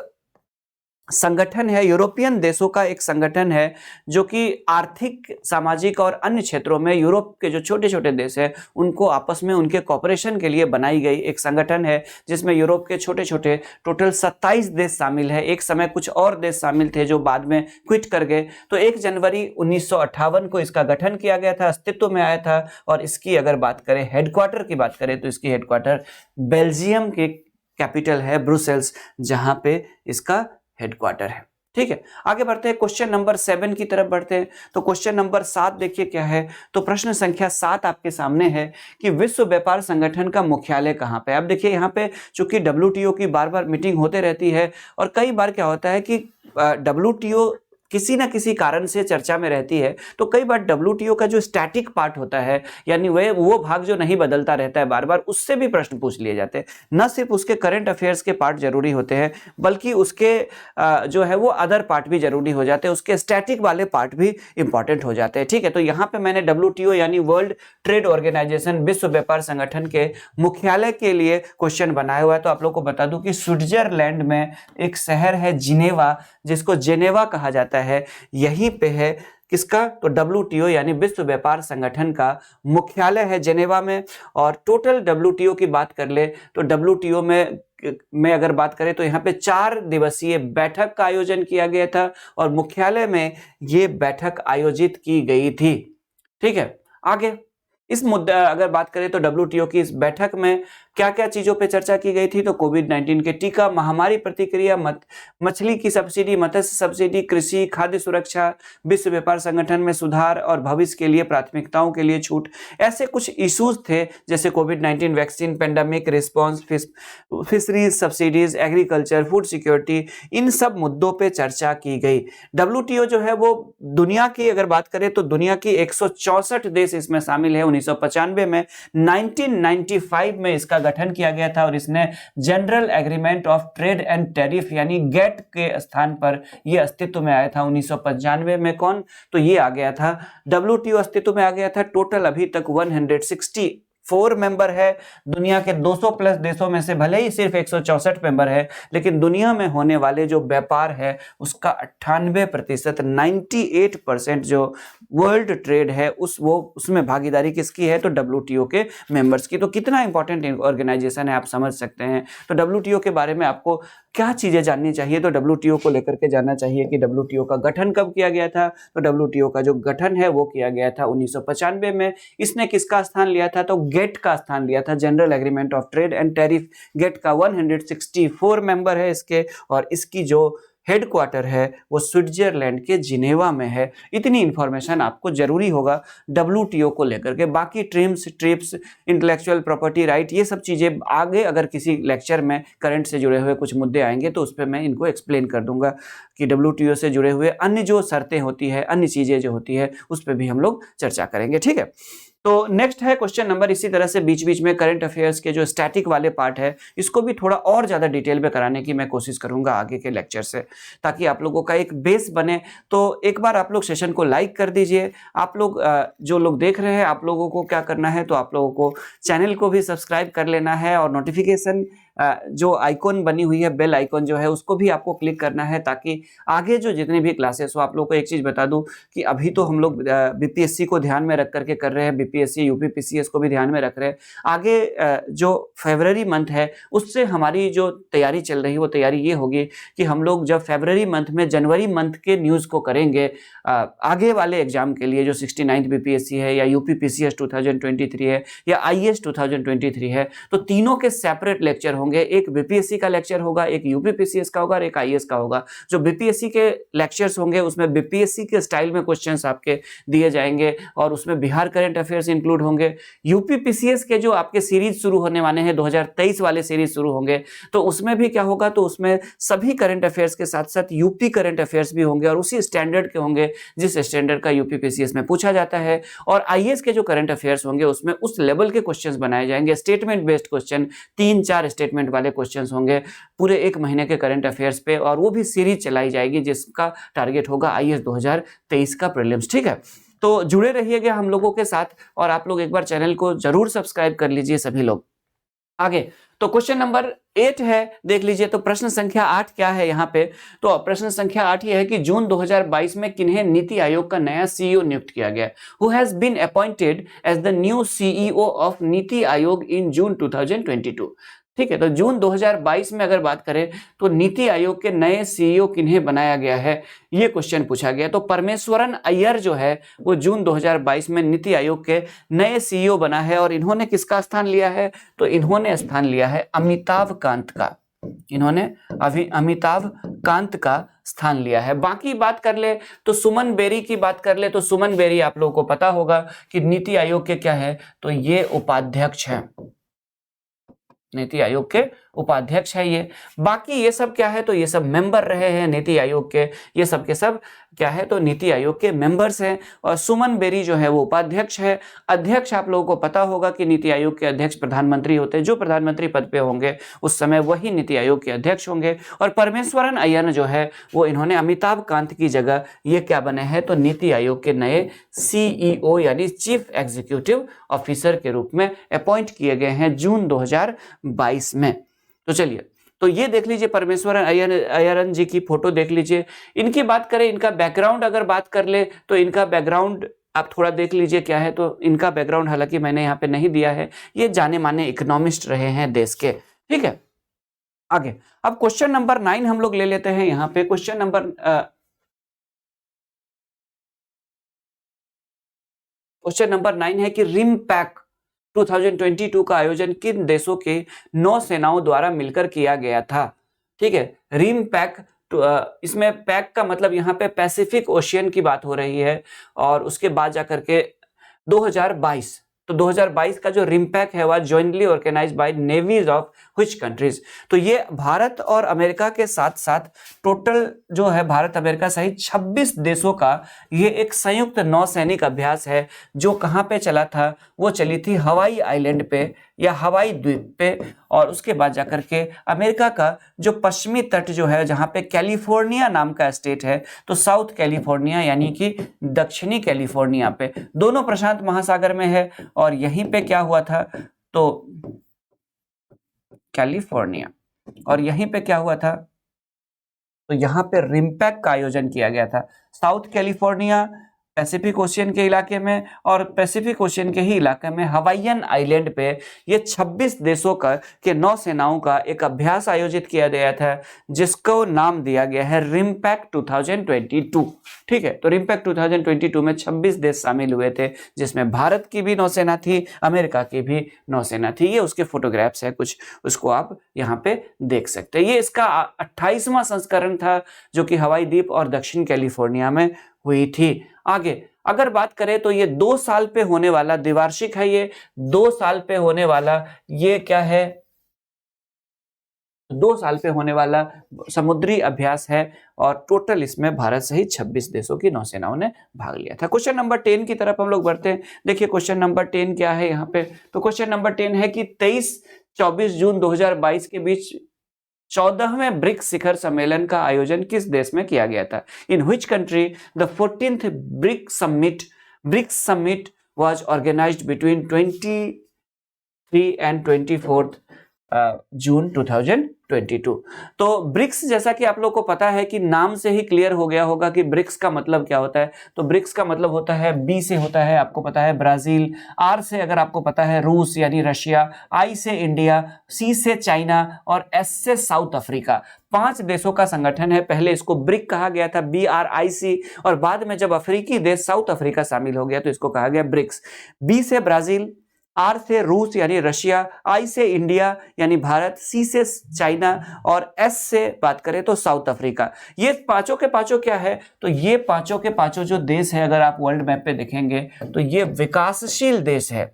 संगठन है, यूरोपियन देशों का एक संगठन है जो कि आर्थिक, सामाजिक और अन्य क्षेत्रों में यूरोप के जो छोटे छोटे देश हैं उनको आपस में उनके कॉपरेशन के लिए बनाई गई एक संगठन है, जिसमें यूरोप के छोटे छोटे टोटल 27 देश शामिल है। एक समय कुछ और देश शामिल थे जो बाद में क्विट कर गए। तो 1 जनवरी 1958 को इसका गठन किया गया था, अस्तित्व में आया था। और इसकी अगर बात करें, हेडक्वार्टर की बात करें, तो इसकी हेडक्वार्टर बेल्जियम के कैपिटल है ब्रुसेल्स, जहां पे इसका हेडक्वार्टर है। ठीक है, आगे बढ़ते हैं, क्वेश्चन नंबर 7 की तरफ बढ़ते हैं। तो क्वेश्चन नंबर 7 देखिए क्या है। तो प्रश्न संख्या 7 आपके सामने है कि विश्व व्यापार संगठन का मुख्यालय कहां पे है। अब देखिए यहाँ पे चूंकि डब्ल्यूटीओ की बार बार मीटिंग होते रहती है, और कई बार क्या होता है कि डब्ल्यूटीओ किसी ना किसी कारण से चर्चा में रहती है, तो कई बार डब्ल्यूटीओ का जो स्टैटिक पार्ट होता है, यानी वो भाग जो नहीं बदलता रहता है बार बार, उससे भी प्रश्न पूछ लिए जाते हैं। न सिर्फ उसके करंट अफेयर्स के पार्ट जरूरी होते हैं, बल्कि उसके जो है वो अदर पार्ट भी जरूरी हो जाते हैं, उसके स्टैटिक वाले पार्ट भी इंपॉर्टेंट हो जाते हैं। ठीक है, तो यहाँ पे मैंने डब्ल्यूटीओ यानी वर्ल्ड ट्रेड ऑर्गेनाइजेशन, विश्व व्यापार संगठन के मुख्यालय के लिए क्वेश्चन बनाया हुआ है। तो आप लोग को बता दूं कि स्विट्जरलैंड में एक शहर है जिनेवा, जिसको जेनेवा कहा जाता है, यहीं पे है किसका, तो डब्ल्यूटीओ यानी विश्व व्यापार संगठन का मुख्यालय है जेनेवा में। और टोटल डब्ल्यूटीओ की बात कर ले तो डब्ल्यूटीओ में अगर बात करें तो यहाँ पे 4 दिवसीय बैठक का आयोजन किया गया था, और मुख्यालय में ये बैठक आयोजित की गई थी। ठीक है, आगे इस मुद्दा अगर बात करें तो डब्ल्यूटीओ की इस बैठक में क्या क्या चीजों पे चर्चा की गई थी, तो कोविड-19 के टीका, महामारी प्रतिक्रिया, मछली की सब्सिडी, मत्स्य सब्सिडी, कृषि, खाद्य सुरक्षा, विश्व व्यापार संगठन में सुधार और भविष्य के लिए प्राथमिकताओं के लिए छूट। ऐसे कुछ इश्यूज थे जैसे कोविड-19 vaccine, pandemic response, fisheries subsidies, agriculture, food security, इन सब मुद्दों पे चर्चा की गई। डब्ल्यूटीओ जो है वो दुनिया की अगर बात करें तो दुनिया की 164 देश इसमें शामिल है। 1995 में, 1995 में इसका गठन किया गया था, और इसने general Agreement of Trade and tariff यानी गेट के स्थान पर यह अस्तित्व में आया था 1995 में। कौन, तो ये आ गया था, डब्ल्यूटीओ अस्तित्व में आ गया था। टोटल अभी तक 164 मेंबर है। दुनिया के 200 प्लस देशों में से भले ही सिर्फ 164 मेंबर है, लेकिन दुनिया में होने वाले जो व्यापार है उसका 98%, 98% जो वर्ल्ड ट्रेड है उसमें भागीदारी किसकी है, तो डब्ल्यूटीओ के मेंबर्स की। तो कितना इंपॉर्टेंट ऑर्गेनाइजेशन है आप समझ सकते हैं। तो डब्ल्यूटीओ के बारे में आपको क्या चीजें जाननी चाहिए, तो डब्ल्यूटीओ को लेकर के जानना चाहिए कि डब्ल्यूटीओ का गठन कब किया गया था। तो डब्ल्यूटीओ का जो गठन है वो किया गया था 1995 में। इसने किसका स्थान लिया था, तो गेट का स्थान लिया था, General Agreement of Trade and Tariff. GATT का 164 मेंबर है इसके, और इसकी जो हेडक्वार्टर है वो स्विट्जरलैंड के जिनेवा में है। इतनी इंफॉर्मेशन आपको जरूरी होगा डब्ल्यूटीओ को लेकर के। बाकी ट्रिप्स, इंटेलेक्चुअल प्रॉपर्टी राइट, ये सब चीजें आगे अगर किसी लेक्चर में करंट से जुड़े हुए कुछ मुद्दे आएंगे तो उस पर मैं इनको एक्सप्लेन कर दूंगा कि डब्ल्यूटीओ से जुड़े हुए अन्य जो शर्तें होती है, अन्य चीजें जो होती है, उस पर भी हम लोग चर्चा करेंगे। ठीक है, तो नेक्स्ट है क्वेश्चन नंबर, इसी तरह से बीच बीच में करंट अफेयर्स के जो स्टैटिक वाले पार्ट है इसको भी थोड़ा और ज्यादा डिटेल में कराने की मैं कोशिश करूंगा आगे के लेक्चर से, ताकि आप लोगों का एक बेस बने। तो एक बार आप लोग सेशन को लाइक कर दीजिए। आप लोग जो लोग देख रहे हैं, आप लोगों को क्या करना है, तो आप लोगों को चैनल को भी सब्सक्राइब कर लेना है, और नोटिफिकेशन जो आइकॉन बनी हुई है, बेल आइकॉन जो है, उसको भी आपको क्लिक करना है, ताकि आगे जो जितनी भी क्लासेस हो। आप लोगों को एक चीज बता दूं कि अभी तो हम लोग बीपीएससी को ध्यान में रख करके कर रहे हैं, बीपीएससी यूपीपीसीएस को भी ध्यान में रख रहे हैं। आगे जो फरवरी मंथ है उससे हमारी जो तैयारी चल रही है वो तैयारी ये होगी कि हम लोग जब फरवरी मंथ में जनवरी मंथ के न्यूज को करेंगे आगे वाले एग्जाम के लिए, जो 69th बीपीएससी है या यूपीपीसीएस 2023 है या आईएएस 2023 है, तो तीनों के सेपरेट लेक्चर होंगे। एक बीपीएससी का लेक्चर होगा, एक यूपीपीसीएस का होगा, और एक आईएएस का होगा। जो बीपीएससी के लेक्चर्स होंगे उसमें बीपीएससी के स्टाइल में क्वेश्चंस आपके दिए जाएंगे, और उसमें बिहार करंट अफेयर्स इंक्लूड होंगे। यूपीपीसीएस के जो आपके सीरीज शुरू होने वाले हैं, 2023 वाले सीरीज शुरू होंगे, तो उसमें भी क्या होगा, तो उसमें सभी करंट अफेयर्स के साथ साथ यूपी करंट अफेयर्स भी होंगे, और उसी स्टैंडर्ड के होंगे जिस स्टैंडर्ड का यूपीपीसीएस में पूछा जाता है। और आईएएस के जो करंट अफेयर्स होंगे उसमें उस लेवल के क्वेश्चंस बनाए जाएंगे, स्टेटमेंट बेस्ड क्वेश्चन, 3-4 स्टेटमेंट वाले क्वेश्चंस होंगे पूरे 1 महीने के करंट अफेयर्स पे, और वो भी सीरीज चलाई जाएगी जिसका टारगेट होगा आईएएस 2023 का प्रीलिम्स। ठीक है, तो जुड़े रहिएगा हम लोगों के साथ, और आप लोग एक बार चैनल को जरूर सब्सक्राइब कर लीजिए सभी लोग। आगे तो क्वेश्चन नंबर 8 है, देख लीजिए। तो प्रश्न संख्या 8 क्या है यहाँ पे? तो प्रश्न संख्या 8 ये है कि जून 2022 में किन्हें नीति आयोग का नया सीईओ नियुक्त किया गया? Who has been appointed as the new CEO of Niti Aayog इन जून 2022? ठीक है, तो जून 2022 में अगर बात करें तो नीति आयोग के नए सीईओ किन्हें बनाया गया है, ये क्वेश्चन पूछा गया। तो परमेश्वरन अय्यर जो है वो जून 2022 में नीति आयोग के नए सीईओ बना है। और इन्होंने किसका स्थान लिया है? तो इन्होंने स्थान लिया है अमिताभ कांत का। इन्होंने अमिताभ कांत का स्थान लिया है। बाकी बात कर ले तो सुमन बेरी की बात कर ले तो सुमन बेरी आप लोगों को पता होगा कि नीति आयोग के क्या है, तो ये उपाध्यक्ष है, नीति आयोग के उपाध्यक्ष है ये। बाकी ये सब क्या है, तो ये सब मेंबर रहे हैं नीति आयोग के, ये सब के सब क्या है, तो नीति आयोग के मेंबर्स हैं। और सुमन बेरी जो है वो उपाध्यक्ष है। अध्यक्ष आप लोगों को पता होगा कि नीति आयोग के अध्यक्ष प्रधानमंत्री होते हैं, जो प्रधानमंत्री पद पे होंगे उस समय वही नीति आयोग के अध्यक्ष होंगे। और परमेश्वरन अय्यर जो है वो इन्होंने अमिताभ कांत की जगह ये क्या बने हैं, तो नीति आयोग के नए सीईओ यानी चीफ एग्जीक्यूटिव ऑफिसर के रूप में अपॉइंट किए गए हैं जून 2022 में। तो चलिए, तो ये देख लीजिए परमेश्वरन अय्यरन जी की फोटो देख लीजिए। इनकी बात करें, इनका बैकग्राउंड अगर बात कर ले तो इनका बैकग्राउंड आप थोड़ा देख लीजिए क्या है। तो इनका बैकग्राउंड हालांकि मैंने यहाँ पे नहीं दिया है, ये जाने माने इकोनॉमिस्ट रहे हैं देश के। ठीक है, आगे अब क्वेश्चन नंबर 9 हम लोग ले लेते हैं। यहाँ पे क्वेश्चन नंबर 9 है कि रिमपैक 2022 का आयोजन किन देशों के नौसेनाओं द्वारा मिलकर किया गया था? ठीक है, रिम पैक, इसमें पैक का मतलब यहाँ पे पैसिफिक ओशियन की बात हो रही है। और उसके बाद जाकर के 2022, तो 2022 का जो रिमपैक है वह jointly organised by navies of which countries? तो ये भारत और अमेरिका के साथ साथ टोटल जो है भारत अमेरिका सहित 26 देशों का ये एक संयुक्त नौसैनिक अभ्यास है। जो कहाँ पे चला था? वो चली थी हवाई आइलैंड पे या हवाई द्वीप पे। और उसके बाद जाकर के अमेरिका का जो पश्चिमी तट जो है, जहाँ पे कैलिफोर्निया नाम का स्टेट है, तो साउथ कैलिफोर्निया यानी कि दक्षिणी कैलिफोर्निया पे, दोनों प्रशांत महासागर में है। और यहीं पे क्या हुआ था, तो कैलिफोर्निया, और यहीं पे क्या हुआ था, तो यहाँ पे रिमपैक का आयोजन किया गया था। साउथ कैलिफोर्निया पैसिफिक ओशियन के इलाके में, और पैसिफिक ओशियन के ही इलाके में हवाईयन आइलैंड पे ये 26 देशों का के नौसेनाओं का एक अभ्यास आयोजित किया गया था, जिसको नाम दिया गया है रिमपैक 2022। ठीक है, तो रिमपैक 2022 में 26 देश शामिल हुए थे, जिसमें भारत की भी नौसेना थी, अमेरिका की भी नौसेना थी। ये उसके फोटोग्राफ्स है कुछ, उसको आप यहाँ पे देख सकते हैं। ये इसका 28वां संस्करण था जो कि हवाई द्वीप और दक्षिण कैलिफोर्निया में हुई थी। आगे अगर बात करें तो ये 2 साल पे होने वाला द्विवार्षिक है, ये 2 साल पे होने वाला, ये क्या है, 2 साल पे होने वाला समुद्री अभ्यास है। और टोटल इसमें भारत सहित 26 देशों की नौसेनाओं ने भाग लिया था। क्वेश्चन नंबर 10 की तरफ हम लोग बढ़ते हैं। देखिए क्वेश्चन नंबर 10 क्या है यहाँ पे, तो क्वेश्चन नंबर 10 है कि 23-24 जून 2022 के बीच 14वें ब्रिक्स शिखर सम्मेलन का आयोजन किस देश में किया गया था? In which country the 14th BRICS summit was organised between 23 and 24 June 2022। तो ब्रिक्स, जैसा कि आप लोग को पता है कि नाम से ही क्लियर हो गया होगा कि ब्रिक्स का मतलब क्या होता है। तो ब्रिक्स का मतलब होता है, बी से होता है आपको पता है ब्राजील, आर से अगर आपको पता है रूस यानी रशिया, आई से इंडिया, सी से चाइना और एस से साउथ अफ्रीका। 5 देशों का संगठन है। पहले इसको ब्रिक कहा गया था, BRIC, और बाद में जब अफ्रीकी देश साउथ अफ्रीका शामिल हो गया तो इसको कहा गया ब्रिक्स। बी से ब्राजील, आर से रूस यानी रशिया, आई से इंडिया यानी भारत, सी से चाइना और एस से बात करें तो साउथ अफ्रीका। ये पांचों के पांचों क्या है, तो ये पांचों के पांचों जो देश है, अगर आप वर्ल्ड मैप पे देखेंगे तो ये विकासशील देश है।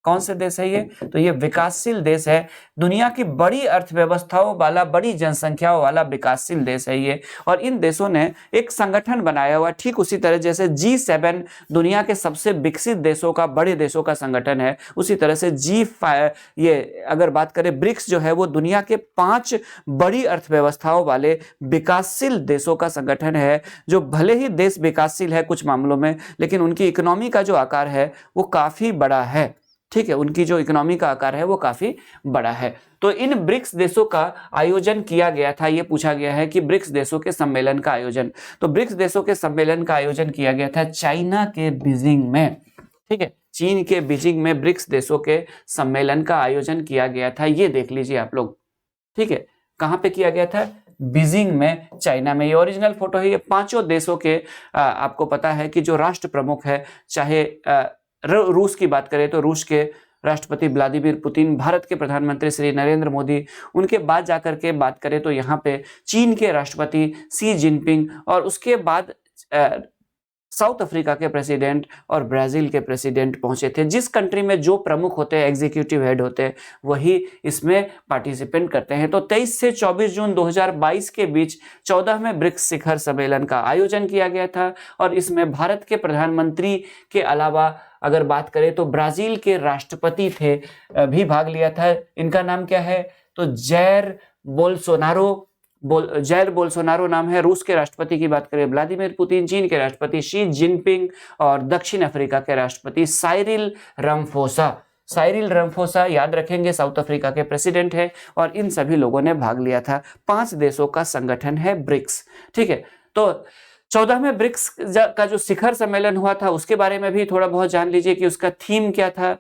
कौन से देश है ये, तो ये विकासशील देश है। दुनिया की बड़ी अर्थव्यवस्थाओं वाला, बड़ी जनसंख्याओं वाला विकासशील देश है ये। और इन देशों ने एक संगठन बनाया हुआ, ठीक उसी तरह जैसे G7 दुनिया के सबसे विकसित देशों का, बड़े देशों का संगठन है, उसी तरह से G5, ये अगर बात करें ब्रिक्स जो है वो दुनिया के 5 बड़ी अर्थव्यवस्थाओं वाले विकासशील देशों का संगठन है। जो भले ही देश विकासशील है कुछ मामलों में, लेकिन उनकी इकोनॉमी का जो आकार है वो काफी बड़ा है। ठीक है, उनकी जो इकोनॉमी का आकार है वो काफी बड़ा है। तो इन ब्रिक्स देशों का आयोजन किया गया था, ये पूछा गया है कि ब्रिक्स देशों के सम्मेलन का आयोजन, तो ब्रिक्स देशों के सम्मेलन का आयोजन किया गया था चाइना के बीजिंग में। ठीक है, चीन के बीजिंग में ब्रिक्स देशों के सम्मेलन का आयोजन किया गया था, ये देख लीजिए आप लोग। ठीक है, कहां पे किया गया था? बीजिंग में, चाइना में। ये ओरिजिनल फोटो है। ये पांचों देशों के आपको पता है कि जो राष्ट्र प्रमुख है, चाहे रूस की बात करें तो रूस के राष्ट्रपति व्लादिमीर पुतिन, भारत के प्रधानमंत्री श्री नरेंद्र मोदी, उनके बाद जाकर के बात करें तो यहाँ पे चीन के राष्ट्रपति शी जिनपिंग, और उसके बाद साउथ अफ्रीका के प्रेसिडेंट और ब्राजील के प्रेसिडेंट पहुंचे थे। जिस कंट्री में जो प्रमुख होते हैं, एग्जीक्यूटिव हेड होते हैं, वही इसमें पार्टिसिपेंट करते हैं। तो 23 से 24 जून 2022 के बीच 14वें ब्रिक्स शिखर सम्मेलन का आयोजन किया गया था, और इसमें भारत के प्रधानमंत्री के अलावा अगर बात करें तो ब्राजील के राष्ट्रपति थे भी भाग लिया था। इनका नाम क्या है? तो जैर बोल्सोनारो नाम है। रूस के राष्ट्रपति की बात करें व्लादिमीर पुतिन, चीन के राष्ट्रपति शी जिनपिंग, और दक्षिण अफ्रीका के राष्ट्रपति साइरिल रामाफोसा याद रखेंगे, साउथ अफ्रीका के प्रेसिडेंट है, और इन सभी लोगों ने भाग लिया था। 5 देशों का संगठन है ब्रिक्स। ठीक है, तो 14वें ब्रिक्स का जो शिखर सम्मेलन हुआ था उसके बारे में भी थोड़ा बहुत जान लीजिए कि उसका थीम क्या था।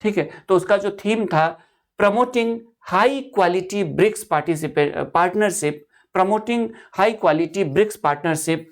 ठीक है, तो उसका जो थीम था, promoting high quality BRICS partnership, promoting high quality BRICS partnership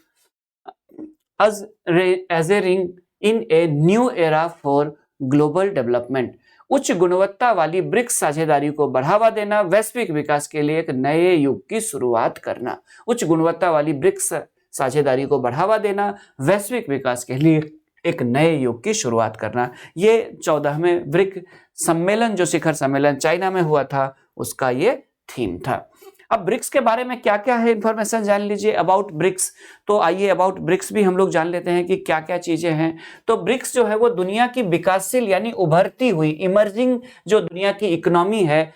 as a ring in a new era for global development. उच्च गुणवत्ता वाली ब्रिक्स साझेदारी को बढ़ावा देना, वैश्विक विकास के लिए एक नए युग की शुरुआत करना। उच्च गुणवत्ता वाली ब्रिक्स साझेदारी को बढ़ावा देना, वैश्विक विकास के लिए एक नए युग की शुरुआत करना। ये 14वें ब्रिक्स सम्मेलन, जो शिखर सम्मेलन चाइना में हुआ था, उसका ये थीम था। अब ब्रिक्स के बारे में क्या क्या है इंफॉर्मेशन जान लीजिए अबाउट ब्रिक्स। तो आइए अबाउट ब्रिक्स भी हम लोग जान लेते हैं कि क्या क्या चीजें हैं। तो ब्रिक्स जो है वो दुनिया की विकासशील यानी उभरती हुई, इमर्जिंग जो दुनिया की इकोनॉमी है,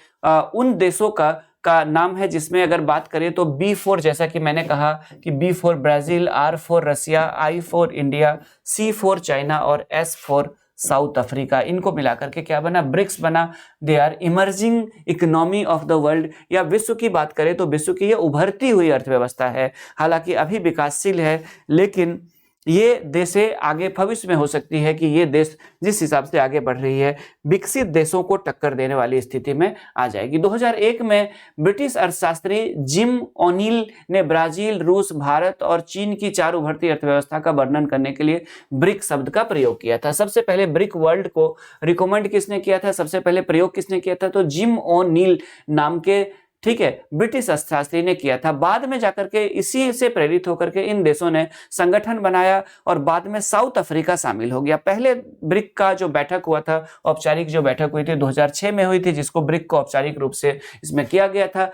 उन देशों का नाम है, जिसमें अगर बात करें तो B4, जैसा कि मैंने कहा कि B4 ब्राजील, R4 रसिया, I4 इंडिया, C4 चाइना और S4 साउथ अफ्रीका, इनको मिलाकर के क्या बना? ब्रिक्स बना। They are emerging economy of the world, या विश्व की बात करें तो विश्व की ये उभरती हुई अर्थव्यवस्था है। हालांकि अभी विकासशील है, लेकिन ये देशें आगे भविष्य में हो सकती है कि ये देश जिस हिसाब से आगे बढ़ रही है, विकसित देशों को टक्कर देने वाली स्थिति में आ जाएगी। 2001 में ब्रिटिश अर्थशास्त्री जिम ओनील ने ब्राजील, रूस, भारत और चीन की 4 उभरती अर्थव्यवस्था का वर्णन करने के लिए ब्रिक शब्द का प्रयोग किया था। सबसे पहले ब्रिक वर्ल्ड को रिकमेंड किसने किया था? सबसे पहले प्रयोग किसने किया था? तो जिम ओनील नाम के, ठीक है, ब्रिटिश अर्थशास्त्री ने किया था। बाद में जाकर के इसी से प्रेरित होकर के इन देशों ने संगठन बनाया, और बाद में साउथ अफ्रीका शामिल हो गया। पहले ब्रिक का जो बैठक हुआ था, औपचारिक जो बैठक हुई थी 2006 में हुई थी, जिसको ब्रिक को औपचारिक रूप से इसमें किया गया था,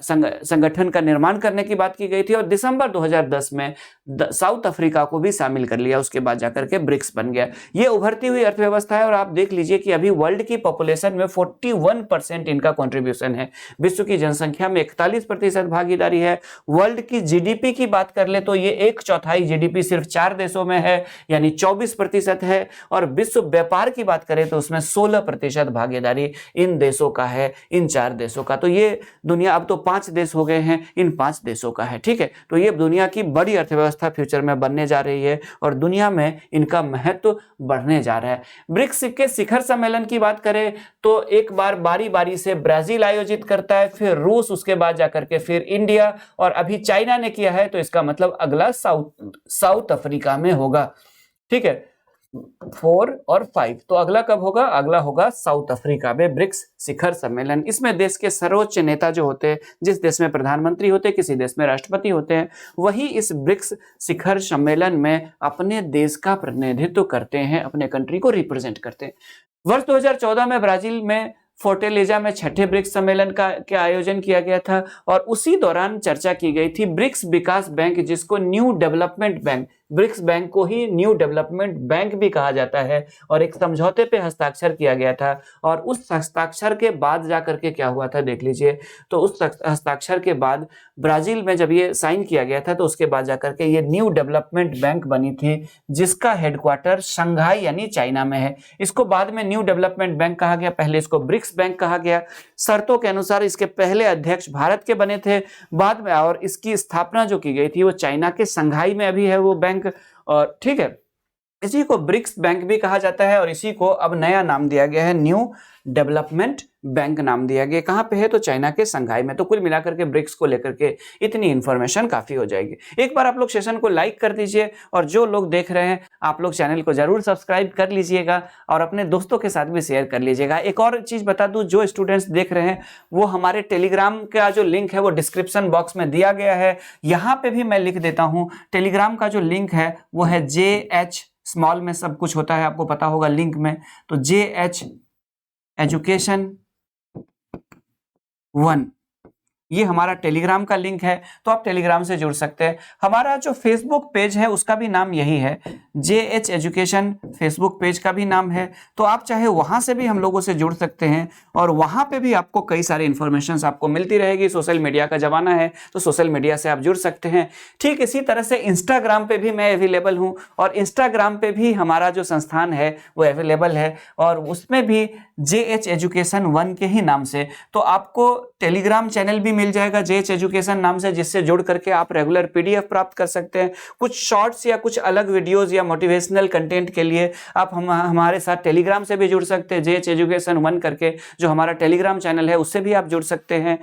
संगठन का निर्माण करने की बात की गई थी, और दिसंबर 2010 में साउथ अफ्रीका को भी शामिल कर लिया। उसके बाद जाकर के ब्रिक्स बन गया। ये उभरती हुई अर्थव्यवस्था है, और आप देख लीजिए कि अभी वर्ल्ड की पॉपुलेशन में 41% इनका कॉन्ट्रीब्यूशन है। विश्व की जनसंख्या में 41% भागीदारी है। वर्ल्ड की जीडीपी की बात कर ले तो ये 1/4 जीडीपी सिर्फ 4 देशों में है, यानी 24% है। और विश्व व्यापार की बात करें तो उसमें 16% भागीदारी इन देशों का है, इन 4 देशों का। तो ये दुनिया, अब तो 5 देश हो गए हैं, इन 5 देशों का है। ठीक है, तो ये दुनिया की बड़ी अर्थव्यवस्था फ्यूचर में बनने जा रही है, और दुनिया में इनका महत्व बढ़ने जा रहा है। ब्रिक्स के शिखर सम्मेलन की बात करें तो एक बार बारी बारी से ब्राजील आयोजित करता है, फिर रूस, उसके बाद जाकर के फिर इंडिया, और अभी चाइना ने किया है। तो इसका मतलब अगला साउथ अफ्रीका में होगा। ठीक है, 4 और 5, तो अगला कब होगा? अगला होगा साउथ अफ्रीका में ब्रिक्स शिखर सम्मेलन। इसमें देश के सर्वोच्च नेता जो होते हैं, जिस देश में प्रधानमंत्री होते हैं, किसी देश में राष्ट्रपति होते हैं, वही इस ब्रिक्स शिखर सम्मेलन में अपने देश का प्रतिनिधित्व करते हैं, अपने कंट्री को रिप्रेजेंट करते हैं। वर्ष 2014 में ब्राजील में फोर्टेलेजा में 6ठे ब्रिक्स सम्मेलन का आयोजन किया गया था, और उसी दौरान चर्चा की गई थी ब्रिक्स विकास बैंक, जिसको new development bank BRICS bank को ही न्यू डेवलपमेंट बैंक भी कहा जाता है और एक समझौते पे हस्ताक्षर किया गया था। और उस हस्ताक्षर के बाद जाकर के क्या हुआ था देख लीजिए। तो उस हस्ताक्षर के बाद ब्राजील में जब ये साइन किया गया था तो उसके बाद जाकर के ये न्यू डेवलपमेंट बैंक बनी थी, जिसका हेडक्वार्टर शंघाई यानी चाइना में है। इसको बाद में न्यू डेवलपमेंट बैंक कहा गया, पहले इसको ब्रिक्स बैंक कहा गया। शर्तों के अनुसार इसके पहले अध्यक्ष भारत के बने थे बाद में, और इसकी स्थापना जो की गई थी वो चाइना के शंघाई में अभी है वो बैंक। और ठीक है, इसी को ब्रिक्स बैंक भी कहा जाता है और इसी को अब नया नाम दिया गया है, न्यू डेवलपमेंट बैंक नाम दिया गया। कहां पे है? तो चाइना के शंघाई में। तो कुल मिलाकर के ब्रिक्स को लेकर के इतनी इंफॉर्मेशन काफी हो जाएगी। एक बार आप लोग सेशन को लाइक कर दीजिए और जो लोग देख रहे हैं आप लोग चैनल को जरूर सब्सक्राइब कर लीजिएगा और अपने दोस्तों के साथ भी शेयर कर लीजिएगा। एक और चीज बता दूं, जो स्टूडेंट्स देख रहे हैं वो हमारे टेलीग्राम का जो लिंक है वो डिस्क्रिप्शन बॉक्स में दिया गया है। यहां पे भी मैं लिख देता हूं, टेलीग्राम का जो लिंक है वो है JH, स्मॉल में सब कुछ होता है, आपको पता होगा लिंक में। तो JH एजुकेशन 1 ये हमारा टेलीग्राम का लिंक है, तो आप टेलीग्राम से जुड़ सकते हैं। हमारा जो फेसबुक पेज है उसका भी नाम यही है, JH एजुकेशन फेसबुक पेज का भी नाम है। तो आप चाहे वहां से भी हम लोगों से जुड़ सकते हैं और वहां पे भी आपको कई सारे इंफॉर्मेशन आपको मिलती रहेगी। सोशल मीडिया का जमाना है तो सोशल मीडिया से आप जुड़ सकते हैं। ठीक इसी तरह से इंस्टाग्राम पे भी मैं अवेलेबल हूँ और इंस्टाग्राम पे भी हमारा जो संस्थान है वो अवेलेबल है और उसमें भी JH एजुकेशन 1 के ही नाम से। तो आपको टेलीग्राम चैनल भी मिल जाएगा JH एजुकेशन नाम से, जिससे जुड़ करके आप रेगुलर PDF प्राप्त कर सकते हैं। कुछ शॉर्ट्स या कुछ अलग वीडियोस या मोटिवेशनल कंटेंट के लिए आप हमारे साथ टेलीग्राम से भी जुड़ सकते हैं। JH एजुकेशन 1 करके जो हमारा टेलीग्राम चैनल है उससे भी आप जुड़ सकते हैं।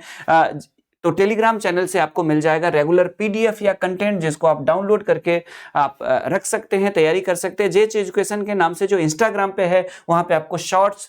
तो टेलीग्राम चैनल से आपको मिल जाएगा रेगुलर PDF या कंटेंट, जिसको आप डाउनलोड करके आप रख सकते हैं, तैयारी कर सकते हैं। JH एजुकेशन के नाम से जो इंस्टाग्राम पे है वहाँ पे आपको शॉर्ट्स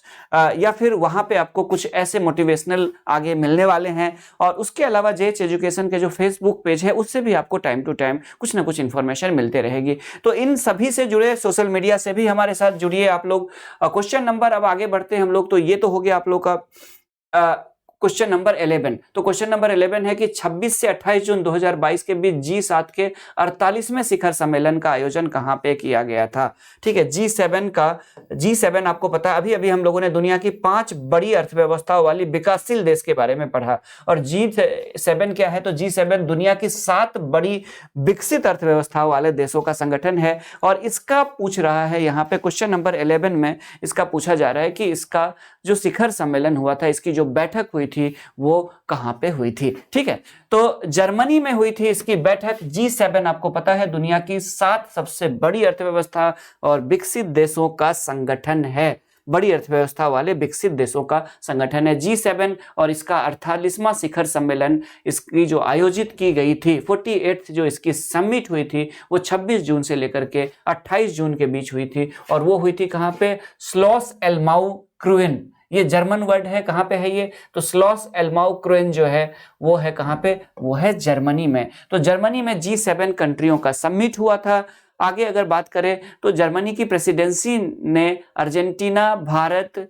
या फिर वहाँ पे आपको कुछ ऐसे मोटिवेशनल आगे मिलने वाले हैं। और उसके अलावा JH एजुकेशन के जो फेसबुक पेज है उससे भी आपको टाइम टू टाइम कुछ ना कुछ इन्फॉर्मेशन मिलते रहेगी। तो इन सभी से जुड़े, सोशल मीडिया से भी हमारे साथ जुड़िए आप लोग। क्वेश्चन नंबर, अब आगे बढ़ते हैं हम लोग। तो ये तो हो गया आप लोग का क्वेश्चन नंबर 11। तो क्वेश्चन नंबर 11 है कि 26 से 28 जून 2022 के बीच G7 के 48वें शिखर सम्मेलन का आयोजन कहां पे किया गया था? ठीक है, G7 आपको पता है, अभी अभी हम लोगों ने दुनिया की 5 बड़ी अर्थव्यवस्थाओं वाली विकासशील देश के बारे में पढ़ा। और G7 क्या है? तो G7 दुनिया की 7 बड़ी विकसित अर्थव्यवस्थाओं वाले देशों का संगठन है और इसका पूछ रहा है यहाँ पे क्वेश्चन नंबर 11 में इसका पूछा जा रहा है कि इसका जो शिखर सम्मेलन हुआ था, इसकी जो बैठक हुई थी वो कहां पे हुई थी? ठीक है, तो जर्मनी में हुई थी इसकी बैठक। G7 आपको पता है दुनिया की 7 सबसे बड़ी अर्थव्यवस्था और विकसित देशों का संगठन है, बड़ी अर्थव्यवस्था वाले विकसित देशों का संगठन है G7। और इसका 48वां शिखर सम्मेलन इसकी जो आयोजित की गई थी, 48th जो इसकी समिट हुई थी वो 26 जून से लेकर के 28 जून के बीच हुई थी। और वो हुई थी कहां पे? स्लॉस एल्माउ क्रुएन, ये जर्मन वर्ड है। कहां पे है ये? तो स्लॉस एल्माउ क्रुएन जो है वो है कहां पे? वो है जर्मनी में। तो जर्मनी में G7 कंट्रियों का समिट हुआ था। आगे अगर बात करें तो जर्मनी की प्रेसिडेंसी ने अर्जेंटीना, भारत,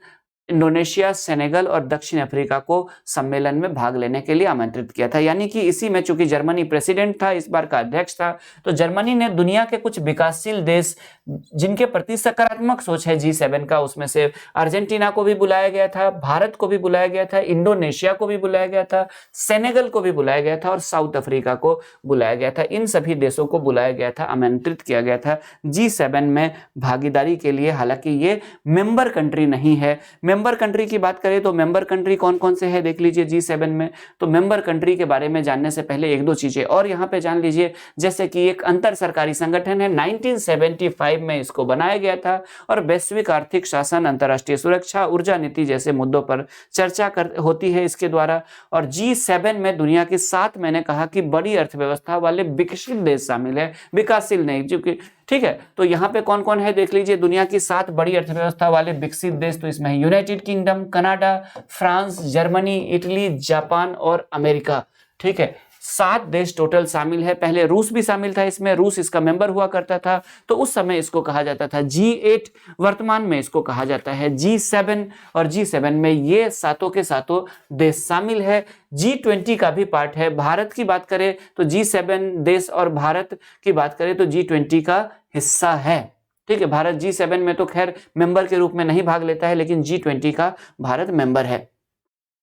इंडोनेशिया, सेनेगल और दक्षिण अफ्रीका को सम्मेलन में भाग लेने के लिए आमंत्रित किया था। यानी कि इसी में चूंकि जर्मनी प्रेसिडेंट था, इस बार का अध्यक्ष था, तो जर्मनी ने दुनिया के कुछ विकासशील देश जिनके प्रति सकारात्मक सोच है G7 का, उसमें से अर्जेंटीना को भी बुलाया गया था, भारत को भी बुलाया गया था, इंडोनेशिया को भी बुलाया गया था, सेनेगल को भी बुलाया गया था और साउथ अफ्रीका को बुलाया गया था। इन सभी देशों को बुलाया गया था, आमंत्रित किया गया था G7 में भागीदारी के लिए। हालांकि ये मेंबर कंट्री नहीं है। मेंबर कंट्री की बात करें तो मेंबर कंट्री कौन कौन से हैं देख लीजिए G7 में। तो मेंबर कंट्री के बारे में जानने से पहले एक दो चीजें और यहाँ पे जान लीजिए, जैसे कि एक अंतर सरकारी संगठन है, 1975 में इसको बनाया गया था और वैश्विक आर्थिक शासन, अंतर्राष्ट्रीय सुरक्षा, ऊर्जा नीति जैसे मुद्दों पर चर्चा होती है इसके द्वारा। और G7 में दुनिया की 7, मैंने कहा कि बड़ी अर्थव्यवस्था वाले विकसित देश शामिल है, विकासशील नहीं, क्योंकि ठीक है। तो यहाँ पे कौन कौन है देख लीजिए, दुनिया की 7 बड़ी अर्थव्यवस्था वाले विकसित देश। तो इसमें United kingdom, Canada, France, Germany, Italy, Japan और अमेरिका। ठीक है, 7 देश टोटल शामिल है। पहले रूस भी शामिल था इसमें, रूस इसका मेंबर हुआ करता था, तो उस समय इसको कहा जाता था G8, वर्तमान में इसको कहा जाता है G7, और G7 में ये सातों के सातों देश शामिल है। G20 का भी पार्ट है। भारत की बात करें तो G7 देश, और भारत की बात करें तो G20 का हिस्सा है। ठीक है, भारत G7 में तो खैर मेंबर के रूप में नहीं भाग लेता है, लेकिन G20 का भारत मेंबर है।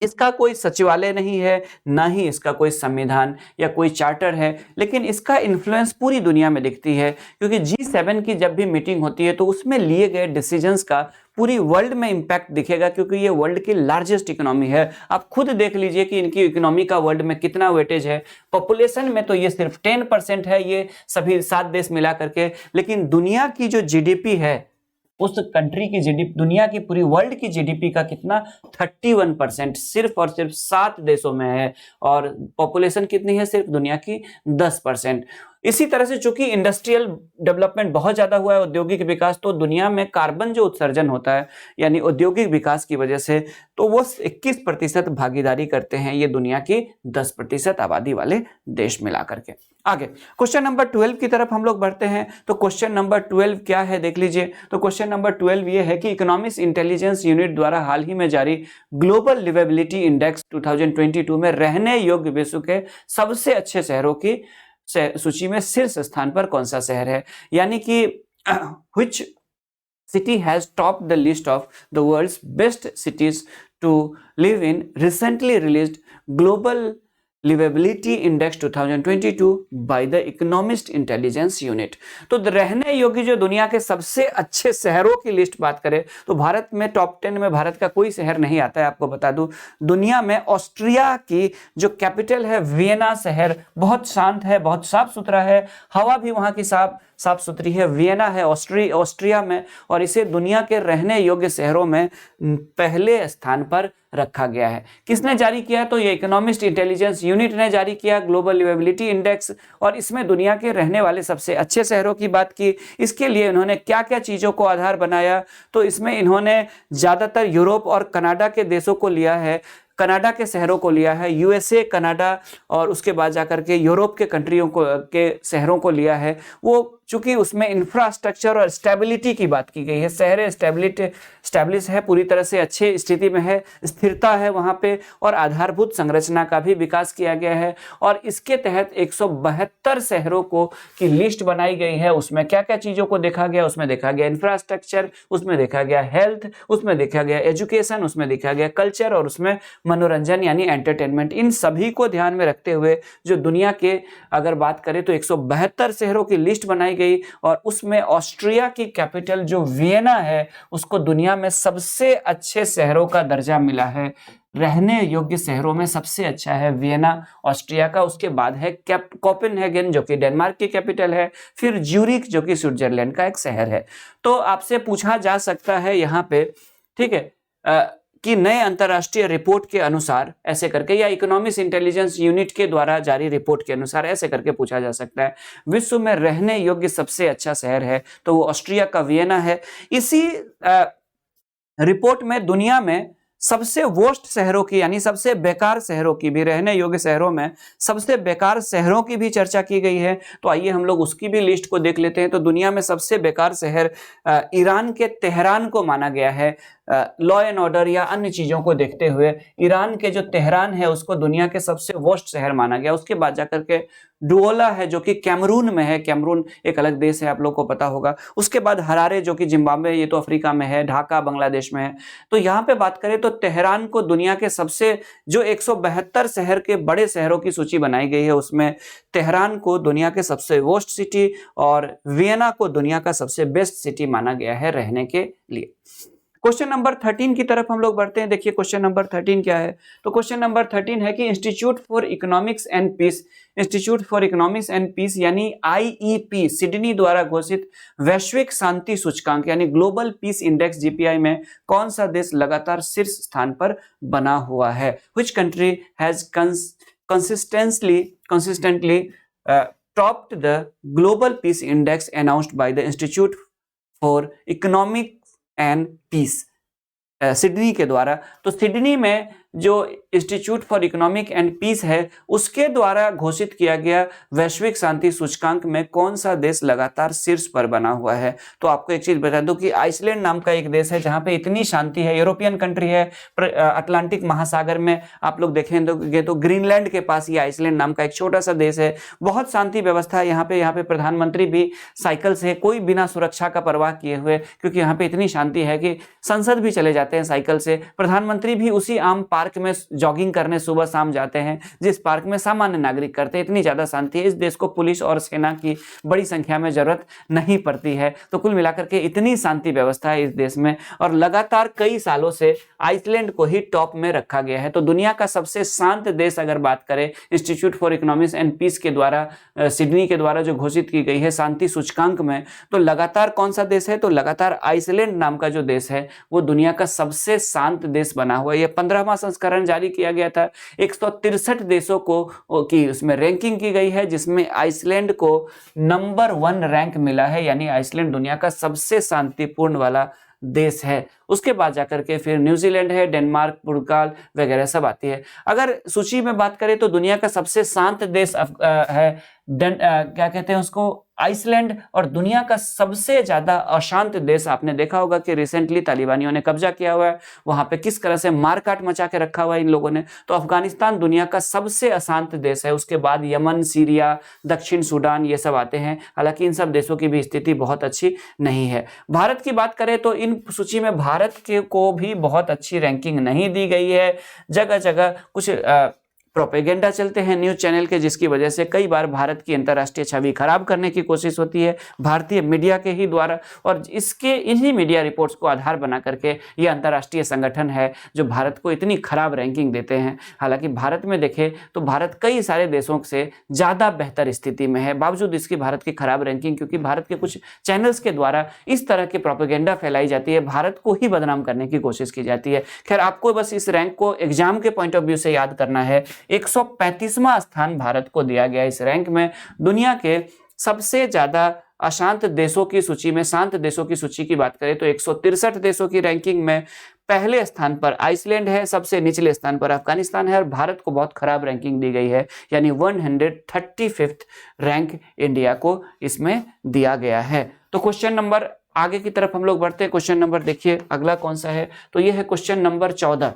इसका कोई सचिवालय नहीं है, ना ही इसका कोई संविधान या कोई चार्टर है, लेकिन इसका इन्फ्लुएंस पूरी दुनिया में दिखती है, क्योंकि G7 की जब भी मीटिंग होती है तो उसमें लिए गए डिसीजंस का पूरी वर्ल्ड में इंपैक्ट दिखेगा, क्योंकि ये वर्ल्ड की लार्जेस्ट इकोनॉमी है। आप खुद देख लीजिए कि इनकी इकोनॉमी का वर्ल्ड में कितना वेटेज है। पॉपुलेशन में तो ये सिर्फ 10% है, ये सभी 7 देश मिला करके, लेकिन दुनिया की जो जीडीपी है, उस कंट्री की जीडीपी, दुनिया की पूरी वर्ल्ड की जीडीपी का कितना 31% सिर्फ और सिर्फ 7 देशों में है, और पॉपुलेशन कितनी है, सिर्फ दुनिया की 10%। इसी तरह से चूंकि इंडस्ट्रियल डेवलपमेंट बहुत ज्यादा हुआ है, औद्योगिक विकास, तो दुनिया में कार्बन जो उत्सर्जन होता है यानी औद्योगिक विकास की वजह से, तो वो 21% भागीदारी करते हैं ये दुनिया की 10% आबादी वाले देश मिला करके। आगे क्वेश्चन नंबर 12 की तरफ हम लोग बढ़ते हैं। तो क्वेश्चन नंबर 12 क्या है देख लीजिए। तो क्वेश्चन नंबर 12 ये है कि इकोनॉमिक्स इंटेलिजेंस यूनिट द्वारा हाल ही में जारी ग्लोबल लिवेबिलिटी इंडेक्स 2022 में रहने योग्य विश्व के सबसे अच्छे शहरों की सूची में शीर्ष स्थान पर कौन सा शहर है, यानी कि which city has topped the list of the world's best cities to live in recently released global liveability index 2022 by the economist intelligence unit. तो रहने योग्य जो दुनिया के सबसे अच्छे शहरों की लिस्ट बात करें तो भारत में टॉप 10 में भारत का कोई शहर नहीं आता है। आपको बता दूं, दुनिया में ऑस्ट्रिया की जो कैपिटल है वियना शहर बहुत शांत है, बहुत साफ सुथरा है, हवा भी वहां की साफ सुथरी है। वियना है ऑस्ट्रिया में, और इसे दुनिया के रहने योग्य शहरों में पहले स्थान पर रखा गया है। किसने जारी किया? तो ये इकोनॉमिस्ट इंटेलिजेंस यूनिट ने जारी किया ग्लोबल लिवेबिलिटी इंडेक्स, और इसमें दुनिया के रहने वाले सबसे अच्छे शहरों की बात की। इसके लिए इन्होंने क्या क्या चीजों को आधार बनाया? तो इसमें इन्होंने ज्यादातर यूरोप और कनाडा के देशों को लिया है, कनाडा के शहरों को लिया है, यूएसए, कनाडा, और उसके बाद जाकर के यूरोप के कंट्रियों को के शहरों को लिया है। वो चूंकि उसमें इंफ्रास्ट्रक्चर और स्टेबिलिटी की बात की गई है, शहर स्टेब्लिश है, पूरी तरह से अच्छी स्थिति में है, स्थिरता है वहां पे, और आधारभूत संरचना का भी विकास किया गया है। और इसके तहत 172 शहरों को की लिस्ट बनाई गई है। उसमें क्या क्या चीजों को देखा गया? उसमें देखा गया इंफ्रास्ट्रक्चर, उसमें देखा गया हेल्थ, उसमें देखा गया एजुकेशन, उसमें देखा गया कल्चर, और उसमें मनोरंजन यानी एंटरटेनमेंट। इन सभी को ध्यान में रखते हुए जो दुनिया के अगर बात करें तो 172 शहरों की लिस्ट बनाई गई, और उसमें ऑस्ट्रिया की कैपिटल जो वियना है उसको दुनिया में सबसे अच्छे शहरों का दर्जा मिला है। रहने योग्य शहरों में सबसे अच्छा है वियना ऑस्ट्रिया का, उसके बाद है कोपेनहेगन जो कि डेनमार्क की कैपिटल है, फिर ज्यूरिख जो कि स्विट्जरलैंड का एक शहर है। तो आपसे पूछा जा सकता है यहाँ पे, ठीक है, कि नए अंतरराष्ट्रीय रिपोर्ट के अनुसार ऐसे करके, या इकोनॉमिक्स इंटेलिजेंस यूनिट के द्वारा जारी रिपोर्ट के अनुसार ऐसे करके पूछा जा सकता है, विश्व में रहने योग्य सबसे अच्छा शहर है तो वो ऑस्ट्रिया का वियना है। इसी रिपोर्ट में दुनिया में सबसे वर्स्ट शहरों की यानी सबसे बेकार शहरों की भी, रहने योग्य शहरों में सबसे बेकार शहरों की भी चर्चा की गई है। तो आइए हम लोग उसकी भी लिस्ट को देख लेते हैं। तो दुनिया में सबसे बेकार शहर ईरान के तेहरान को माना गया है। लॉ एंड ऑर्डर या अन्य चीजों को देखते हुए ईरान के जो तेहरान है उसको दुनिया के सबसे वर्स्ट शहर माना गया। उसके बाद जाकर के डुओला है जो कि कैमरून में है, कैमरून एक अलग देश है, आप लोगों को पता होगा। उसके बाद हरारे जो कि जिम्बाब्वे, ये तो अफ्रीका में है, ढाका बांग्लादेश में है। तो यहाँ पे बात करें तो तेहरान को दुनिया के सबसे, जो 172 शहर के बड़े शहरों की सूची बनाई गई है उसमें तेहरान को दुनिया के सबसे वर्स्ट सिटी और वियना को दुनिया का सबसे बेस्ट सिटी माना गया है रहने के लिए। क्वेश्चन नंबर 13 की तरफ हम लोग बढ़ते हैं। देखिए क्वेश्चन नंबर 13 क्या है? तो क्वेश्चन नंबर 13 है कि Institute for Economics and Peace, Institute for Economics and Peace यानी आईईपी सिडनी द्वारा घोषित वैश्विक शांति सूचकांक यानी ग्लोबल पीस इंडेक्स जीपीआई में कौन सा देश लगातार शीर्ष स्थान पर बना हुआ है? Which country has consistently topped the global peace index announced by the Institute for Economic and Peace Sydney के द्वारा। तो सिडनी में जो Institute for Economic and Peace है उसके द्वारा घोषित किया गया वैश्विक शांति सूचकांक में कौन सा देश लगातार शीर्ष पर बना हुआ है? तो आपको एक चीज बता दूं कि आइसलैंड नाम का एक देश है जहां पे इतनी शांति है, यूरोपियन कंट्री है, अटलांटिक महासागर में आप लोग देखेंगे तो ग्रीनलैंड के पास ये आइसलैंड नाम का एक छोटा सा देश है। बहुत शांति व्यवस्था है यहाँ पे प्रधानमंत्री भी साइकिल से कोई बिना सुरक्षा का परवाह किए हुए, क्योंकि यहाँ पे इतनी शांति है कि संसद भी चले जाते हैं साइकिल से, प्रधानमंत्री भी उसी आम पार्क में जॉगिंग करने सुबह शाम जाते हैं जिस पार्क में सामान्य नागरिक करते हैं। इतनी ज्यादा शांति है, इस देश को पुलिस और सेना की बड़ी संख्या में जरूरत नहीं पड़ती है। तो कुल मिलाकर के इतनी शांति व्यवस्था है इस देश में, और लगातार कई सालों से आइसलैंड को ही टॉप में रखा गया है। तो दुनिया का सबसे शांत देश अगर बात करें Institute for Economics and Peace के द्वारा, सिडनी के द्वारा जो घोषित की गई है शांति सूचकांक में, तो लगातार कौन सा देश है? तो लगातार आइसलैंड नाम का जो देश है वो दुनिया का सबसे शांत देश बना हुआ है। यह 15वां संस्करण जारी किया गया था, 163 देशों को की उसमें रैंकिंग की गई है, जिसमें आइसलैंड को नंबर 1 रैंक मिला है, यानी आइसलैंड दुनिया का सबसे शांतिपूर्ण वाला देश है। उसके बाद जाकर के फिर न्यूजीलैंड है, डेनमार्क, पुर्तगाल वगैरह सब आती है। अगर सूची में बात करें तो दुनिया का सबसे शांत देश है क्या कहते हैं उसको, आइसलैंड, और दुनिया का सबसे ज्यादा अशांत देश आपने देखा होगा कि रिसेंटली तालिबानियों ने कब्जा किया हुआ है, वहां पे किस तरह से मारकाट मचा के रखा हुआ है इन लोगों ने। तो अफगानिस्तान दुनिया का सबसे अशांत देश है, उसके बाद यमन, सीरिया, दक्षिण सूडान ये सब आते हैं। हालांकि इन सब देशों की भी स्थिति बहुत अच्छी नहीं है। भारत की बात करें तो इन सूची में भारत को भी बहुत अच्छी रैंकिंग नहीं दी गई है। जगह जगह कुछ प्रोपेगेंडा चलते हैं न्यूज चैनल के, जिसकी वजह से कई बार भारत की अंतर्राष्ट्रीय छवि खराब करने की कोशिश होती है भारतीय मीडिया के ही द्वारा, और इसके इन्हीं मीडिया रिपोर्ट्स को आधार बना करके ये अंतर्राष्ट्रीय संगठन है जो भारत को इतनी खराब रैंकिंग देते हैं। हालांकि भारत में देखें तो भारत कई सारे देशों से ज़्यादा बेहतर स्थिति में है, बावजूद इसकी भारत की खराब रैंकिंग, क्योंकि भारत के कुछ चैनल्स के द्वारा इस तरह की प्रोपेगेंडा फैलाई जाती है, भारत को ही बदनाम करने की कोशिश की जाती है। खैर, आपको बस इस रैंक को एग्जाम के पॉइंट ऑफ व्यू से याद करना है। 135वां स्थान भारत को दिया गया इस रैंक में। दुनिया के सबसे ज्यादा अशांत देशों की सूची में, शांत देशों की सूची की बात करें तो 163 देशों की रैंकिंग में पहले स्थान पर आइसलैंड है, सबसे निचले स्थान पर अफगानिस्तान है, और भारत को बहुत खराब रैंकिंग दी गई है, यानी 135th रैंक इंडिया को इसमें दिया गया है। तो क्वेश्चन नंबर आगे की तरफ हम लोग बढ़ते हैं। क्वेश्चन नंबर देखिए अगला कौन सा है, तो यह है क्वेश्चन नंबर 14।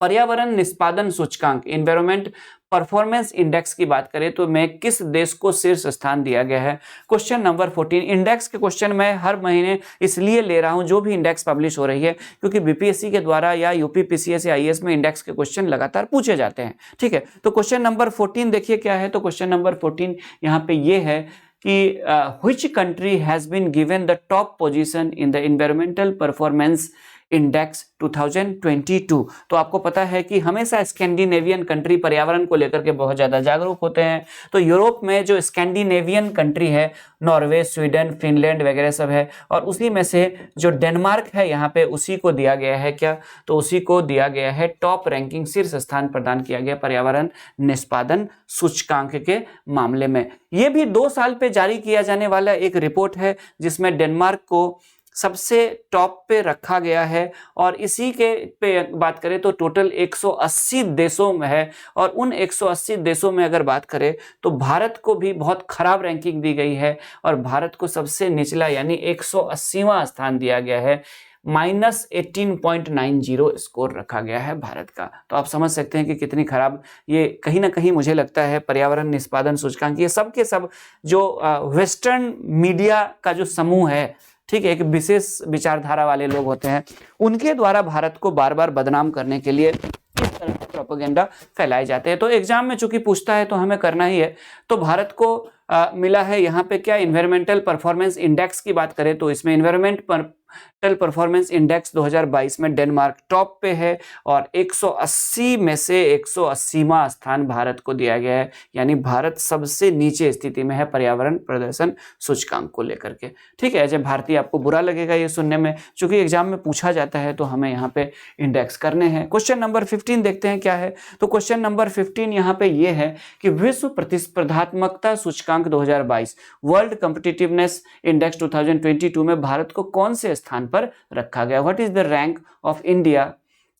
पर्यावरण निष्पादन सूचकांक, एनवायरमेंट परफॉर्मेंस इंडेक्स की बात करें तो मैं किस देश को शीर्ष स्थान दिया गया है? Question number 14। इंडेक्स के क्वेश्चन मैं हर महीने इसलिए ले रहा हूं जो भी इंडेक्स पब्लिश हो रही है, क्योंकि बीपीएससी के द्वारा या यूपीपीसीएस या आईएएस में इंडेक्स के क्वेश्चन लगातार पूछे जाते हैं। ठीक है, तो क्वेश्चन नंबर 14 देखिए क्या है। तो क्वेश्चन नंबर 14 यहाँ पे ये है कि which country has been given the top position in the environmental performance index 2022। तो आपको पता है कि हमेशा स्कैंडिनेवियन कंट्री पर्यावरण को लेकर के बहुत ज्यादा जागरूक होते हैं। तो यूरोप में जो स्कैंडिनेवियन कंट्री है, नॉर्वे, स्वीडन, फिनलैंड वगैरह सब है, और उसी में से जो डेनमार्क है यहाँ पे उसी को दिया गया है क्या, तो उसी को दिया गया है टॉप रैंकिंग, शीर्ष स्थान प्रदान किया गया पर्यावरण निष्पादन सूचकांक के मामले में। ये भी 2 साल पे जारी किया जाने वाला एक रिपोर्ट है जिसमें डेनमार्क को सबसे टॉप पे रखा गया है, और इसी के पे बात करें तो टोटल 180 देशों में है, और उन 180 देशों में अगर बात करें तो भारत को भी बहुत खराब रैंकिंग दी गई है, और भारत को सबसे निचला यानी 180वां स्थान दिया गया है, -18.90 स्कोर रखा गया है भारत का। तो आप समझ सकते हैं कि कितनी खराब ये कहीं ना कहीं मुझे लगता है पर्यावरण निष्पादन सूचकांक, ये सब के सब जो वेस्टर्न मीडिया का जो समूह है, ठीक है, एक विशेष विचारधारा वाले लोग होते हैं, उनके द्वारा भारत को बार बार बदनाम करने के लिए इस तरह के प्रोपेगेंडा फैलाए जाते हैं। तो एग्जाम में चूंकि पूछता है तो हमें करना ही है। तो भारत को मिला है यहाँ पे क्या, इन्वायरमेंटल परफॉर्मेंस इंडेक्स की बात करें तो इसमें इन्वायरमेंटल परफॉर्मेंस इंडेक्स 2022 में डेनमार्क टॉप पे है, और 180 में से 180वां स्थान भारत को दिया गया है, यानी भारत सबसे नीचे स्थिति में है पर्यावरण प्रदर्शन सूचकांक को लेकर के। ठीक है, जब भारतीय आपको बुरा लगेगा ये सुनने में, चूंकि एग्जाम में पूछा जाता है तो हमें यहाँ पे इंडेक्स करने हैं। क्वेश्चन नंबर 15 देखते हैं क्या है। तो क्वेश्चन नंबर 15 यहाँ पे ये है कि विश्व प्रतिस्पर्धात्मकता सूचकांक 2022 वर्ल्ड कॉम्पिटिटिवनेस इंडेक्स 2022 में भारत को कौन से स्थान पर रखा गया? What is the rank of India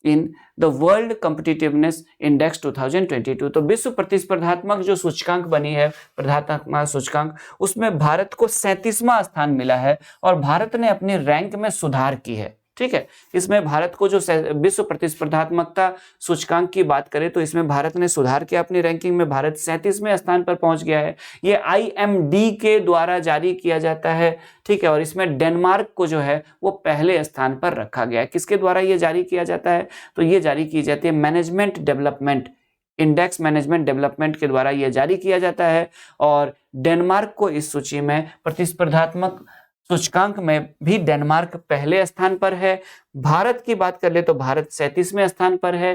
in the world competitiveness index 2022। तो विश्व प्रतिस्पर्धात्मक जो सूचकांक बनी है, प्रतिस्पर्धात्मक सूचकांक, उसमें भारत को 37वां स्थान मिला है और भारत ने अपनी रैंक में सुधार की है। ठीक है, इसमें भारत को जो विश्व प्रतिस्पर्धात्मकता सूचकांक की बात करें तो इसमें भारत ने सुधार किया, अपनी रैंकिंग में भारत 37वें स्थान पर पहुंच गया है। ये IMD के द्वारा जारी किया जाता है। ठीक है, और इसमें डेनमार्क को जो है वो पहले स्थान पर रखा गया है। किसके द्वारा ये जारी किया जाता है? तो ये जारी की जाती है management development index, management development के द्वारा यह जारी किया जाता है। और डेनमार्क को इस सूची में प्रतिस्पर्धात्मक सूचकांक में भी डेनमार्क पहले स्थान पर है। भारत की बात कर ले तो भारत 37वें स्थान पर है।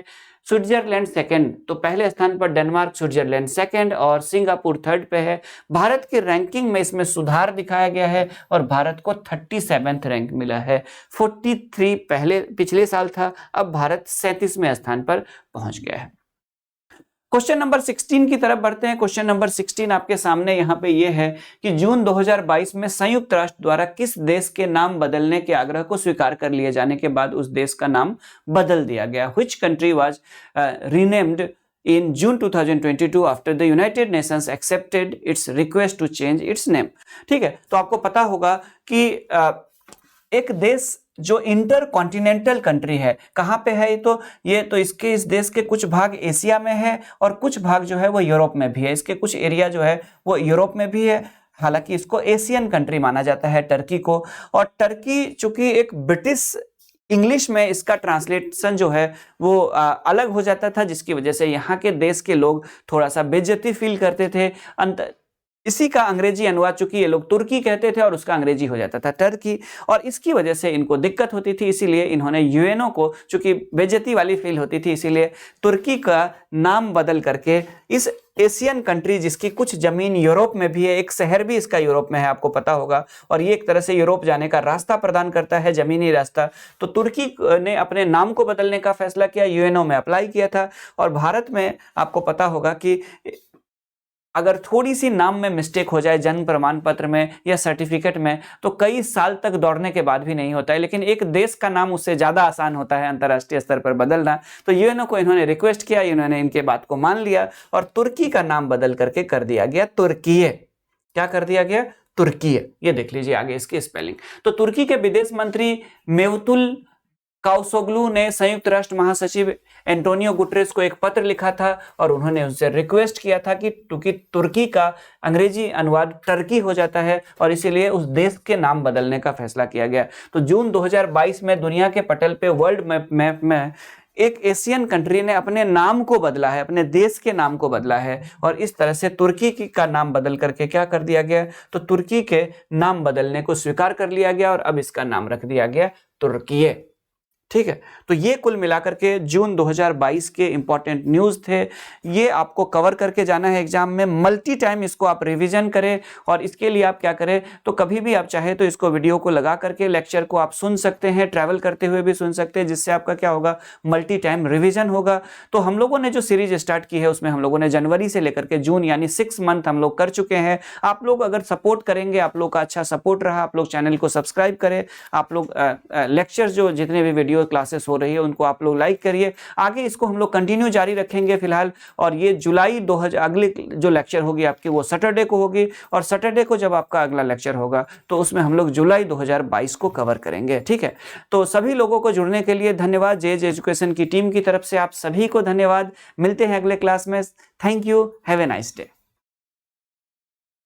स्विट्जरलैंड सेकंड, तो पहले स्थान पर डेनमार्क, स्विट्जरलैंड सेकंड और सिंगापुर थर्ड पे है। भारत की रैंकिंग में इसमें सुधार दिखाया गया है और भारत को 37वें रैंक मिला है। 43 पिछले साल था, अब भारत 37वें स्थान पर पहुंच गया है। क्वेश्चन नंबर 16 की तरफ बढ़ते हैं। क्वेश्चन नंबर 16 आपके सामने यहाँ पे ये है कि जून 2022 में संयुक्त राष्ट्र द्वारा किस देश के नाम बदलने के आग्रह को स्वीकार कर लिए जाने के बाद उस देश का नाम बदल दिया गया? Which country was renamed in June 2022 after the United Nations accepted its request to change its name? ठीक है, तो आपको पता होगा कि एक देश जो इंटर कॉन्टिनेंटल कंट्री है, कहाँ पे है ये तो इस देश के कुछ भाग एशिया में है और कुछ भाग जो है वो यूरोप में भी है। इसके कुछ एरिया जो है वो यूरोप में भी है, हालांकि इसको एशियन कंट्री माना जाता है टर्की को। और टर्की चूंकि एक ब्रिटिश इंग्लिश में इसका ट्रांसलेशन जो है वो अलग हो जाता था, जिसकी वजह से यहाँ के देश के लोग थोड़ा सा बेइज्जती फील करते थे। इसी का अंग्रेजी अनुवाद, चूंकि ये लोग तुर्की कहते थे और उसका अंग्रेजी हो जाता था टर्की, और इसकी वजह से इनको दिक्कत होती थी। इसीलिए इन्होंने यूएनओ को, चूंकि बेइज्जती वाली फील होती थी, इसीलिए तुर्की का नाम बदल करके इस एशियन कंट्री, जिसकी कुछ जमीन यूरोप में भी है, एक शहर भी इसका यूरोप में है, आपको पता होगा, और ये एक तरह से यूरोप जाने का रास्ता प्रदान करता है, जमीनी रास्ता। तो तुर्की ने अपने नाम को बदलने का फैसला किया, यूएनओ में अप्लाई किया था। और भारत में आपको पता होगा कि अगर थोड़ी सी नाम में मिस्टेक हो जाए, जन्म प्रमाण पत्र में या सर्टिफिकेट में, तो कई साल तक दौड़ने के बाद भी नहीं होता है। लेकिन एक देश का नाम उससे ज़्यादा आसान होता है अंतर्राष्ट्रीय स्तर पर बदलना। तो यूएनओ को इन्होंने रिक्वेस्ट किया, इन्होंने इनके बात को मान लिया और तुर्की का नाम बदल करके कर दिया गया तुर्कीय। क्या कर दिया गया? तुर्कीय। ये देख लीजिए आगे इसकी स्पेलिंग। तो तुर्की के विदेश मंत्री मेवतुल कावसोग्लू ने संयुक्त राष्ट्र महासचिव एंटोनियो गुटरेस को एक पत्र लिखा था और उन्होंने उनसे रिक्वेस्ट किया था कि क्योंकि तुर्की का अंग्रेजी अनुवाद टर्की हो जाता है और इसीलिए उस देश के नाम बदलने का फैसला किया गया। तो जून 2022 में दुनिया के पटल पे, वर्ल्ड मैप में एक एशियन कंट्री ने अपने नाम को बदला है, अपने देश के नाम को बदला है, और इस तरह से तुर्की का नाम बदल करके क्या कर दिया गया? तो तुर्की के नाम बदलने को स्वीकार कर लिया गया और अब इसका नाम रख दिया गया तुर्कीय। ठीक है, तो ये कुल मिलाकर के जून 2022 के इंपॉर्टेंट न्यूज़ थे। ये आपको कवर करके जाना है एग्जाम में। मल्टी टाइम इसको आप रिवीजन करें और इसके लिए आप क्या करें, तो कभी भी आप चाहे तो इसको वीडियो को लगा करके लेक्चर को आप सुन सकते हैं, ट्रैवल करते हुए भी सुन सकते हैं, जिससे आपका क्या होगा, मल्टी टाइम रिविजन होगा। तो हम लोगों ने जो सीरीज स्टार्ट की है उसमें हम लोगों ने जनवरी से लेकर के जून यानी 6 मंथ हम लोग कर चुके हैं। आप लोग अगर सपोर्ट करेंगे, आप लोग का अच्छा सपोर्ट रहा, आप लोग चैनल को सब्सक्राइब करें, आप लोग लेक्चर जो जितने भी वीडियो क्लासेस हो रही है उनको आप लोग लाइक करिए। आगे इसको हम लोग कंटिन्यू जारी रखेंगे फिलहाल। और ये जुलाई 2000 अगली जो लेक्चर होगी आपकी वो सैटरडे को होगी, और सैटरडे को जब आपका अगला लेक्चर होगा तो उसमें हम लोग जुलाई 2022 को कवर करेंगे। ठीक है, तो सभी लोगों को जुड़ने के लिए धन्यवाद। जेज एजुकेशन की टीम की तरफ से आप सभी को धन्यवाद। मिलते हैं अगले क्लास में। Thank you, have a nice day.